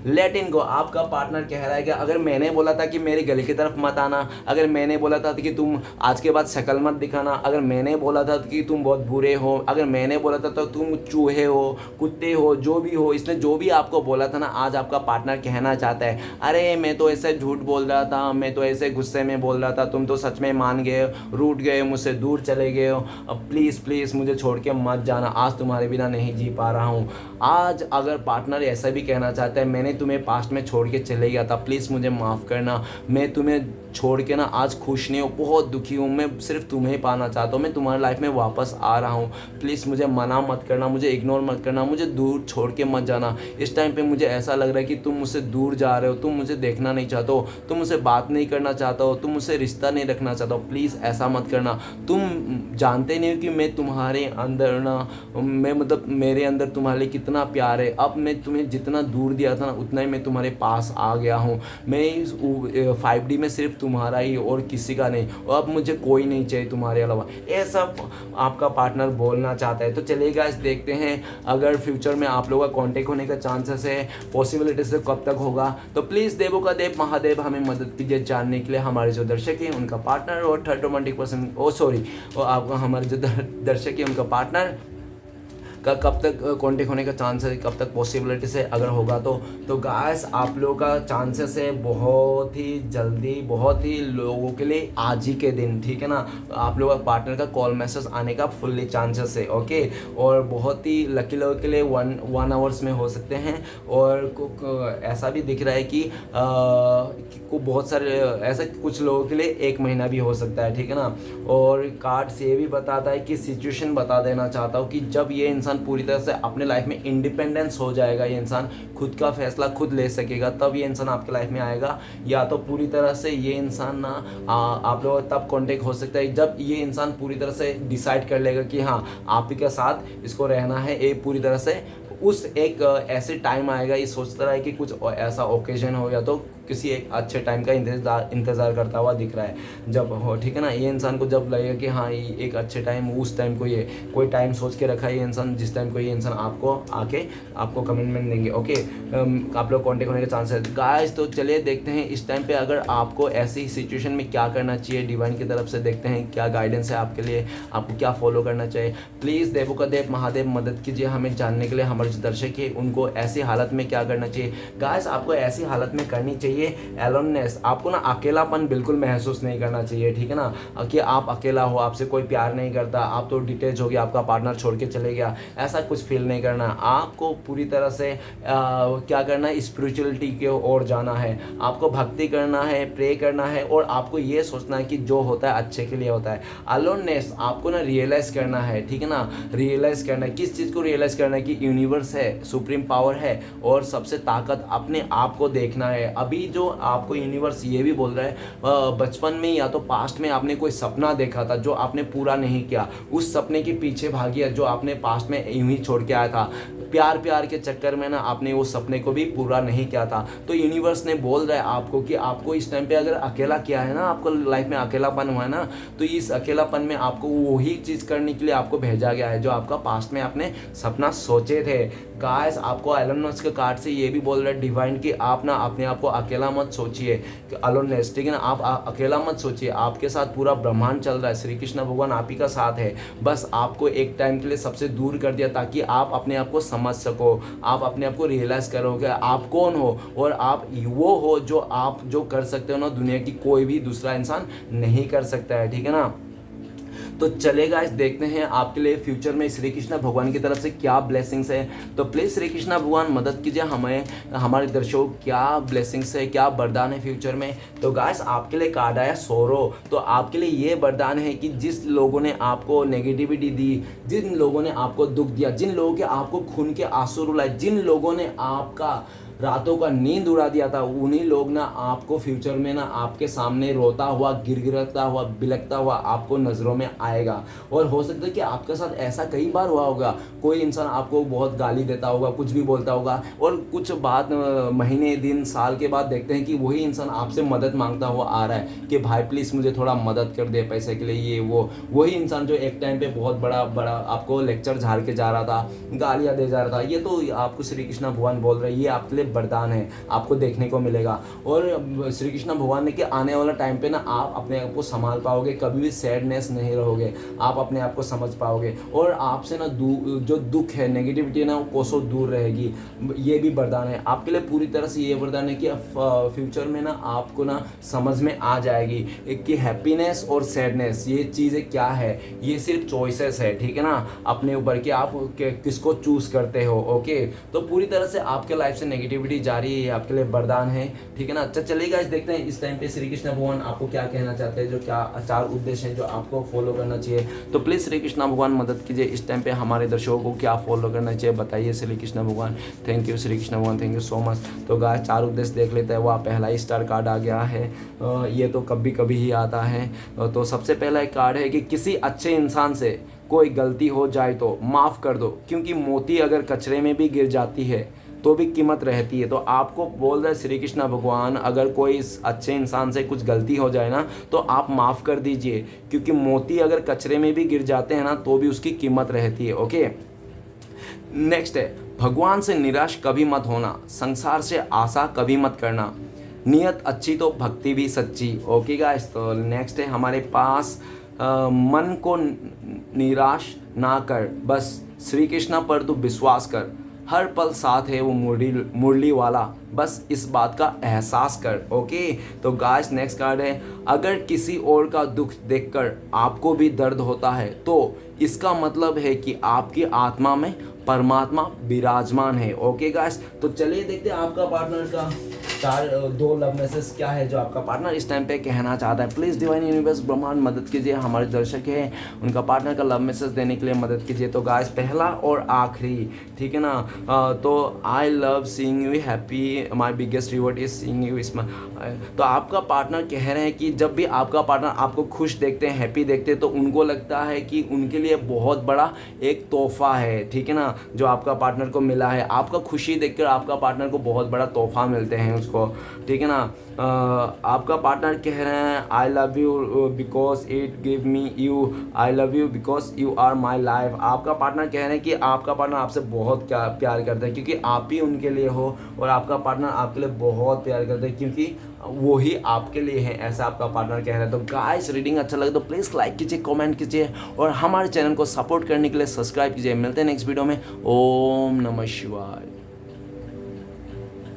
[SPEAKER 1] लेट इन गो। आपका पार्टनर कह रहा है कि अगर मैंने बोला था कि मेरी गली की तरफ मत आना, अगर मैंने बोला था कि तुम आज के बाद शक्ल मत दिखाना, अगर मैंने बोला था कि तुम बहुत बुरे हो, अगर मैंने बोला था तो तुम चूहे हो, कुत्ते हो, जो भी हो, इसने जो भी आपको बोला था ना, आज आपका पार्टनर कहना चाहता है अरे मैं तो ऐसे झूठ बोल रहा था, मैं तो ऐसे गुस्से में बोल रहा था, तुम तो सच में मान गए, रूठ गए, मुझसे दूर चले गए हो, अब प्लीज़ प्लीज़ मुझे छोड़ के मत जाना, आज तुम्हारे बिना नहीं जी पा रहा हूँ। आज अगर पार्टनर ऐसा भी कहना चाहता है मैंने तुम्हें पास्ट में छोड़ के चले गया था, प्लीज़ मुझे माफ़ करना, मैं तुम्हें छोड़ के ना आज खुश नहीं हूँ, बहुत दुखी हूँ, मैं सिर्फ तुम्हें ही पाना चाहता हूँ, मैं तुम्हारी लाइफ में वापस आ रहा हूँ, प्लीज़ मुझे मना मत करना, मुझे इग्नोर मत करना, मुझे दूर छोड़ के मत जाना। इस टाइम पे मुझे ऐसा लग रहा है कि तुम मुझसे दूर जा रहे हो, तुम मुझे देखना नहीं चाहते हो, तुम मुझसे बात नहीं करना चाहते हो, तुम मुझसे रिश्ता नहीं रखना चाहते हो, प्लीज़ ऐसा मत करना। तुम जानते नहीं हो कि मैं तुम्हारे अंदर ना, मैं मतलब मेरे अंदर तुम्हारे लिए कितना प्यार है। अब मैं तुम्हें जितना दूर दिया था ना उतना ही मैं तुम्हारे पास आ गया हूँ। मैं इस 5D में सिर्फ तुम्हारा ही और किसी का नहीं, और अब मुझे कोई नहीं चाहिए तुम्हारे अलावा, ये सब आपका पार्टनर बोलना चाहता है। तो चलिए गाइस देखते हैं अगर फ्यूचर में आप लोगों का कांटेक्ट होने का चांसेस है, पॉसिबिलिटी से कब तक होगा। तो प्लीज़ देवों का देव महादेव हमें मदद कीजिए जानने के लिए हमारे जो दर्शक हैं उनका पार्टनर और 30-20% और आपका हमारे जो दर्शक हैं उनका पार्टनर का कब तक कांटेक्ट होने का चांस है, कब तक पॉसिबिलिटीज है अगर होगा तो गाइस आप लोगों का चांसेस है बहुत ही जल्दी, बहुत ही लोगों के लिए आज ही के दिन, ठीक है ना, आप लोगों का पार्टनर का कॉल मैसेज आने का फुल्ली चांसेस है। ओके, और बहुत ही लकी लोगों के लिए वन आवर्स में हो सकते हैं, और ऐसा भी दिख रहा है कि को बहुत सारे ऐसा कुछ लोगों के लिए 1 महीना भी हो सकता है, ठीक है ना। और कार्ड्स ये भी बताता है कि सिचुएशन बता देना चाहता हूँ कि जब ये इंसान पूरी तरह से अपने लाइफ में इंडिपेंडेंस हो जाएगा, ये इंसान खुद का फैसला खुद ले सकेगा, तब ये इंसान आपके लाइफ में आएगा। या तो पूरी तरह से ये इंसान ना आप लोगों तब कांटेक्ट हो सकता है जब ये इंसान पूरी तरह से डिसाइड कर लेगा कि हाँ आप ही के साथ इसको रहना है, ये पूरी तरह से उस एक ऐसे टाइम आएगा, ये सोचता रहा है कि कुछ ऐसा ओकेजन हो या तो किसी एक अच्छे टाइम का इंतज़ार करता हुआ दिख रहा है जब हो, ठीक है ना। ये इंसान को जब लगेगा कि हाँ ये एक अच्छे टाइम, उस टाइम को ये कोई टाइम सोच के रखा है ये इंसान, जिस टाइम को ये इंसान आपको आके आपको कमिटमेंट देंगे। ओके, आप लोग कॉन्टेक्ट होने के चांस है गाइस। तो चलिए देखते हैं इस टाइम पे अगर आपको ऐसी सिचुएशन में क्या करना चाहिए, डिवाइन की तरफ से देखते हैं क्या गाइडेंस है आपके लिए, आपको क्या फॉलो करना चाहिए। प्लीज़ देवों का देव महादेव मदद कीजिए हमें जानने के लिए, हमारे जो दर्शक है उनको ऐसी हालत में क्या करना चाहिए। गाइस आपको ऐसी हालत में करनी चाहिए एलोननेस, आपको ना अकेलापन बिल्कुल महसूस नहीं करना चाहिए, ठीक है ना, कि आप अकेला हो, आपसे कोई प्यार नहीं करता, आप तो डिटेच हो गया, आपका पार्टनर छोड़ के चले गया, ऐसा कुछ फील नहीं करना। आपको पूरी तरह से क्या करना है, स्पिरिचुअलिटी की ओर जाना है, आपको भक्ति करना है, प्रे करना है, और आपको ये सोचना है कि जो होता है अच्छे के लिए होता है। अलोननेस आपको ना रियलाइज करना है, ठीक है ना, रियलाइज करना है, किस चीज़ को रियलाइज करना है कि यूनिवर्स है, सुप्रीम पावर है, और सबसे ताकत अपने आप को देखना है। अभी जो आपको यूनिवर्स ये भी बोल रहा है बचपन में या तो पास्ट में आपने कोई सपना देखा था जो आपने पूरा नहीं किया, उस सपने के पीछे भागिए जो आपने पास्ट में यूं ही छोड़ के आया था, प्यार के चक्कर में ना आपने वो सपने को भी पूरा नहीं किया था। तो यूनिवर्स ने बोल रहा है आपको कि आपको इस टाइम पे अगर अकेला किया है ना, आपको लाइफ में अकेलापन हुआ है ना, तो इस अकेलापन में आपको वही चीज़ करने के लिए आपको भेजा गया है जो आपका पास्ट में आपने सपना सोचे थे। गाइस आपको एलोननेस के कार्ड से ये भी बोल रहा है डिवाइन कि आप ना अपने आप को अकेला मत सोचिए, अलोननेस, ठीक है ना, आप अकेला मत सोचिए, आपके साथ पूरा ब्रह्मांड चल रहा है, श्री कृष्ण भगवान आप ही का साथ है, बस आपको एक टाइम के लिए सबसे दूर कर दिया ताकि आप अपने आप को समझ सको, आप अपने आप को रियलाइज करोगे आप कौन हो, और आप वो हो जो आप जो कर सकते हो ना दुनिया की कोई भी दूसरा इंसान नहीं कर सकता है, ठीक है ना। तो चलेगा इस देखते हैं आपके लिए फ्यूचर में श्री कृष्ण भगवान की तरफ से क्या ब्लेसिंग्स है। तो प्लीज़ श्री कृष्ण भगवान मदद कीजिए हमें, हमारे दर्शकों क्या ब्लेसिंग्स है, क्या वरदान है फ्यूचर में। तो गाइस आपके लिए कार्ड आया सोरो, तो आपके लिए ये वरदान है कि जिस लोगों ने आपको नेगेटिविटी दी, जिन लोगों ने आपको दुख दिया, जिन लोगों के आपको खून के आंसू रुलाए, जिन लोगों ने आपका रातों का नींद उड़ा दिया था, उन्हीं लोग ना आपको फ्यूचर में ना आपके सामने रोता हुआ, गिड़गिड़ाता हुआ, बिलखता हुआ आपको नज़रों में आएगा। और हो सकता है कि आपके साथ ऐसा कई बार हुआ होगा, कोई इंसान आपको बहुत गाली देता होगा, कुछ भी बोलता होगा, और कुछ बाद महीने दिन साल के बाद देखते हैं कि वही इंसान आपसे मदद मांगता हुआ आ रहा है कि भाई प्लीज़ मुझे थोड़ा मदद कर दे पैसे के लिए, ये वो वही इंसान जो एक टाइम पे बहुत बड़ा आपको लेक्चर झाड़ के जा रहा था, गालियाँ दे जा रहा था, ये तो आपको श्री कृष्ण भगवान बोल रहे हैं ये आपके लिए वरदान है, आपको देखने को मिलेगा। और श्री कृष्ण भगवान ने कि आने वाला टाइम पे ना आप अपने आप को संभाल पाओगे, कभी भी सैडनेस नहीं रहोगे, आप अपने आप को समझ पाओगे और आपसे ना जो दुख है, नेगेटिविटी ना वो कोसों दूर रहेगी। ये भी वरदान है आपके लिए, पूरी तरह से ये वरदान है कि फ्यूचर में ना आपको ना समझ में आ जाएगी कि हैप्पीनेस और सैडनेस ये चीज़ें क्या है। ये सिर्फ चॉइसेस है, ठीक है ना, अपने ऊपर कि आप किसको चूज करते हो। ओके, तो पूरी तरह से आपके लाइफ से नेगेटिविटी जा रही है, आपके लिए वरदान है, ठीक है ना। अच्छा चलिएगा, इस देखते हैं इस टाइम पे श्री कृष्ण भगवान आपको क्या कहना चाहते हैं, जो क्या 4 उद्देश्य हैं जो आपको फॉलो करना चाहिए। तो प्लीज़ श्री कृष्ण भगवान मदद कीजिए, इस टाइम पे हमारे दर्शकों को क्या फॉलो करना चाहिए बताइए श्री कृष्ण भगवान। थैंक यू श्री कृष्ण भगवान, थैंक यू सो मच। तो गाइस 4 उद्देश्य देख लेते हैं। वह पहला ही स्टार कार्ड आ गया है, ये तो कभी कभी ही आता है। तो सबसे पहला एक कार्ड है कि किसी अच्छे इंसान से कोई गलती हो जाए तो माफ़ कर दो, क्योंकि मोती अगर कचरे में भी गिर जाती है तो भी कीमत रहती है। तो आपको बोल रहे श्री कृष्ण भगवान, अगर कोई इस अच्छे इंसान से कुछ गलती हो जाए ना तो आप माफ़ कर दीजिए, क्योंकि मोती अगर कचरे में भी गिर जाते हैं ना तो भी उसकी कीमत रहती है। ओके, नेक्स्ट है भगवान से निराश कभी मत होना, संसार से आशा कभी मत करना, नियत अच्छी तो भक्ति भी सच्ची। ओके गाइस, तो नेक्स्ट है हमारे पास मन को निराश ना कर, बस श्री कृष्ण पर तू विश्वास कर, हर पल साथ है वो मुरली वाला, बस इस बात का एहसास कर। ओके, तो गाइस नेक्स्ट कार्ड है अगर किसी और का दुख देखकर आपको भी दर्द होता है तो इसका मतलब है कि आपकी आत्मा में परमात्मा विराजमान है। ओके गाइस, तो चलिए देखते हैं आपका पार्टनर का 2 लव मैसेज क्या है जो आपका पार्टनर इस टाइम पे कहना चाहता है। प्लीज़ डिवाइन यूनिवर्स ब्रह्मांड मदद कीजिए, हमारे दर्शक हैं उनका पार्टनर का लव मैसेज देने के लिए मदद कीजिए। तो गाइस पहला और आखिरी, ठीक है ना, तो I love seeing you happy, my biggest reward is seeing you smile. तो आपका पार्टनर कह रहे हैं कि जब भी आपका पार्टनर आपको खुश देखते हैं, हैप्पी देखते हैं, तो उनको लगता है कि उनके लिए बहुत बड़ा एक तोहफा है, ठीक है ना, जो आपका पार्टनर को मिला है। आपका खुशी देखकर आपका पार्टनर को बहुत बड़ा तोहफा मिलते हैं उसको, ठीक है ना। आपका पार्टनर कह रहे हैं I love you because it give me you, I love you because you are my life. आपका पार्टनर कह रहे हैं कि आपका पार्टनर आपसे बहुत प्यार करता है, क्योंकि आप ही उनके लिए हो, और आपका पार्टनर आपके लिए बहुत प्यार करता है क्योंकि वो ही आपके लिए है, ऐसा आपका पार्टनर कह रहा है। तो गाइस रीडिंग अच्छा लगे तो प्लीज़ लाइक कीजिए, कमेंट कीजिए और हमारे चैनल को सपोर्ट करने के लिए सब्सक्राइब कीजिए। मिलते हैं नेक्स्ट वीडियो में। ओम नमः शिवाय।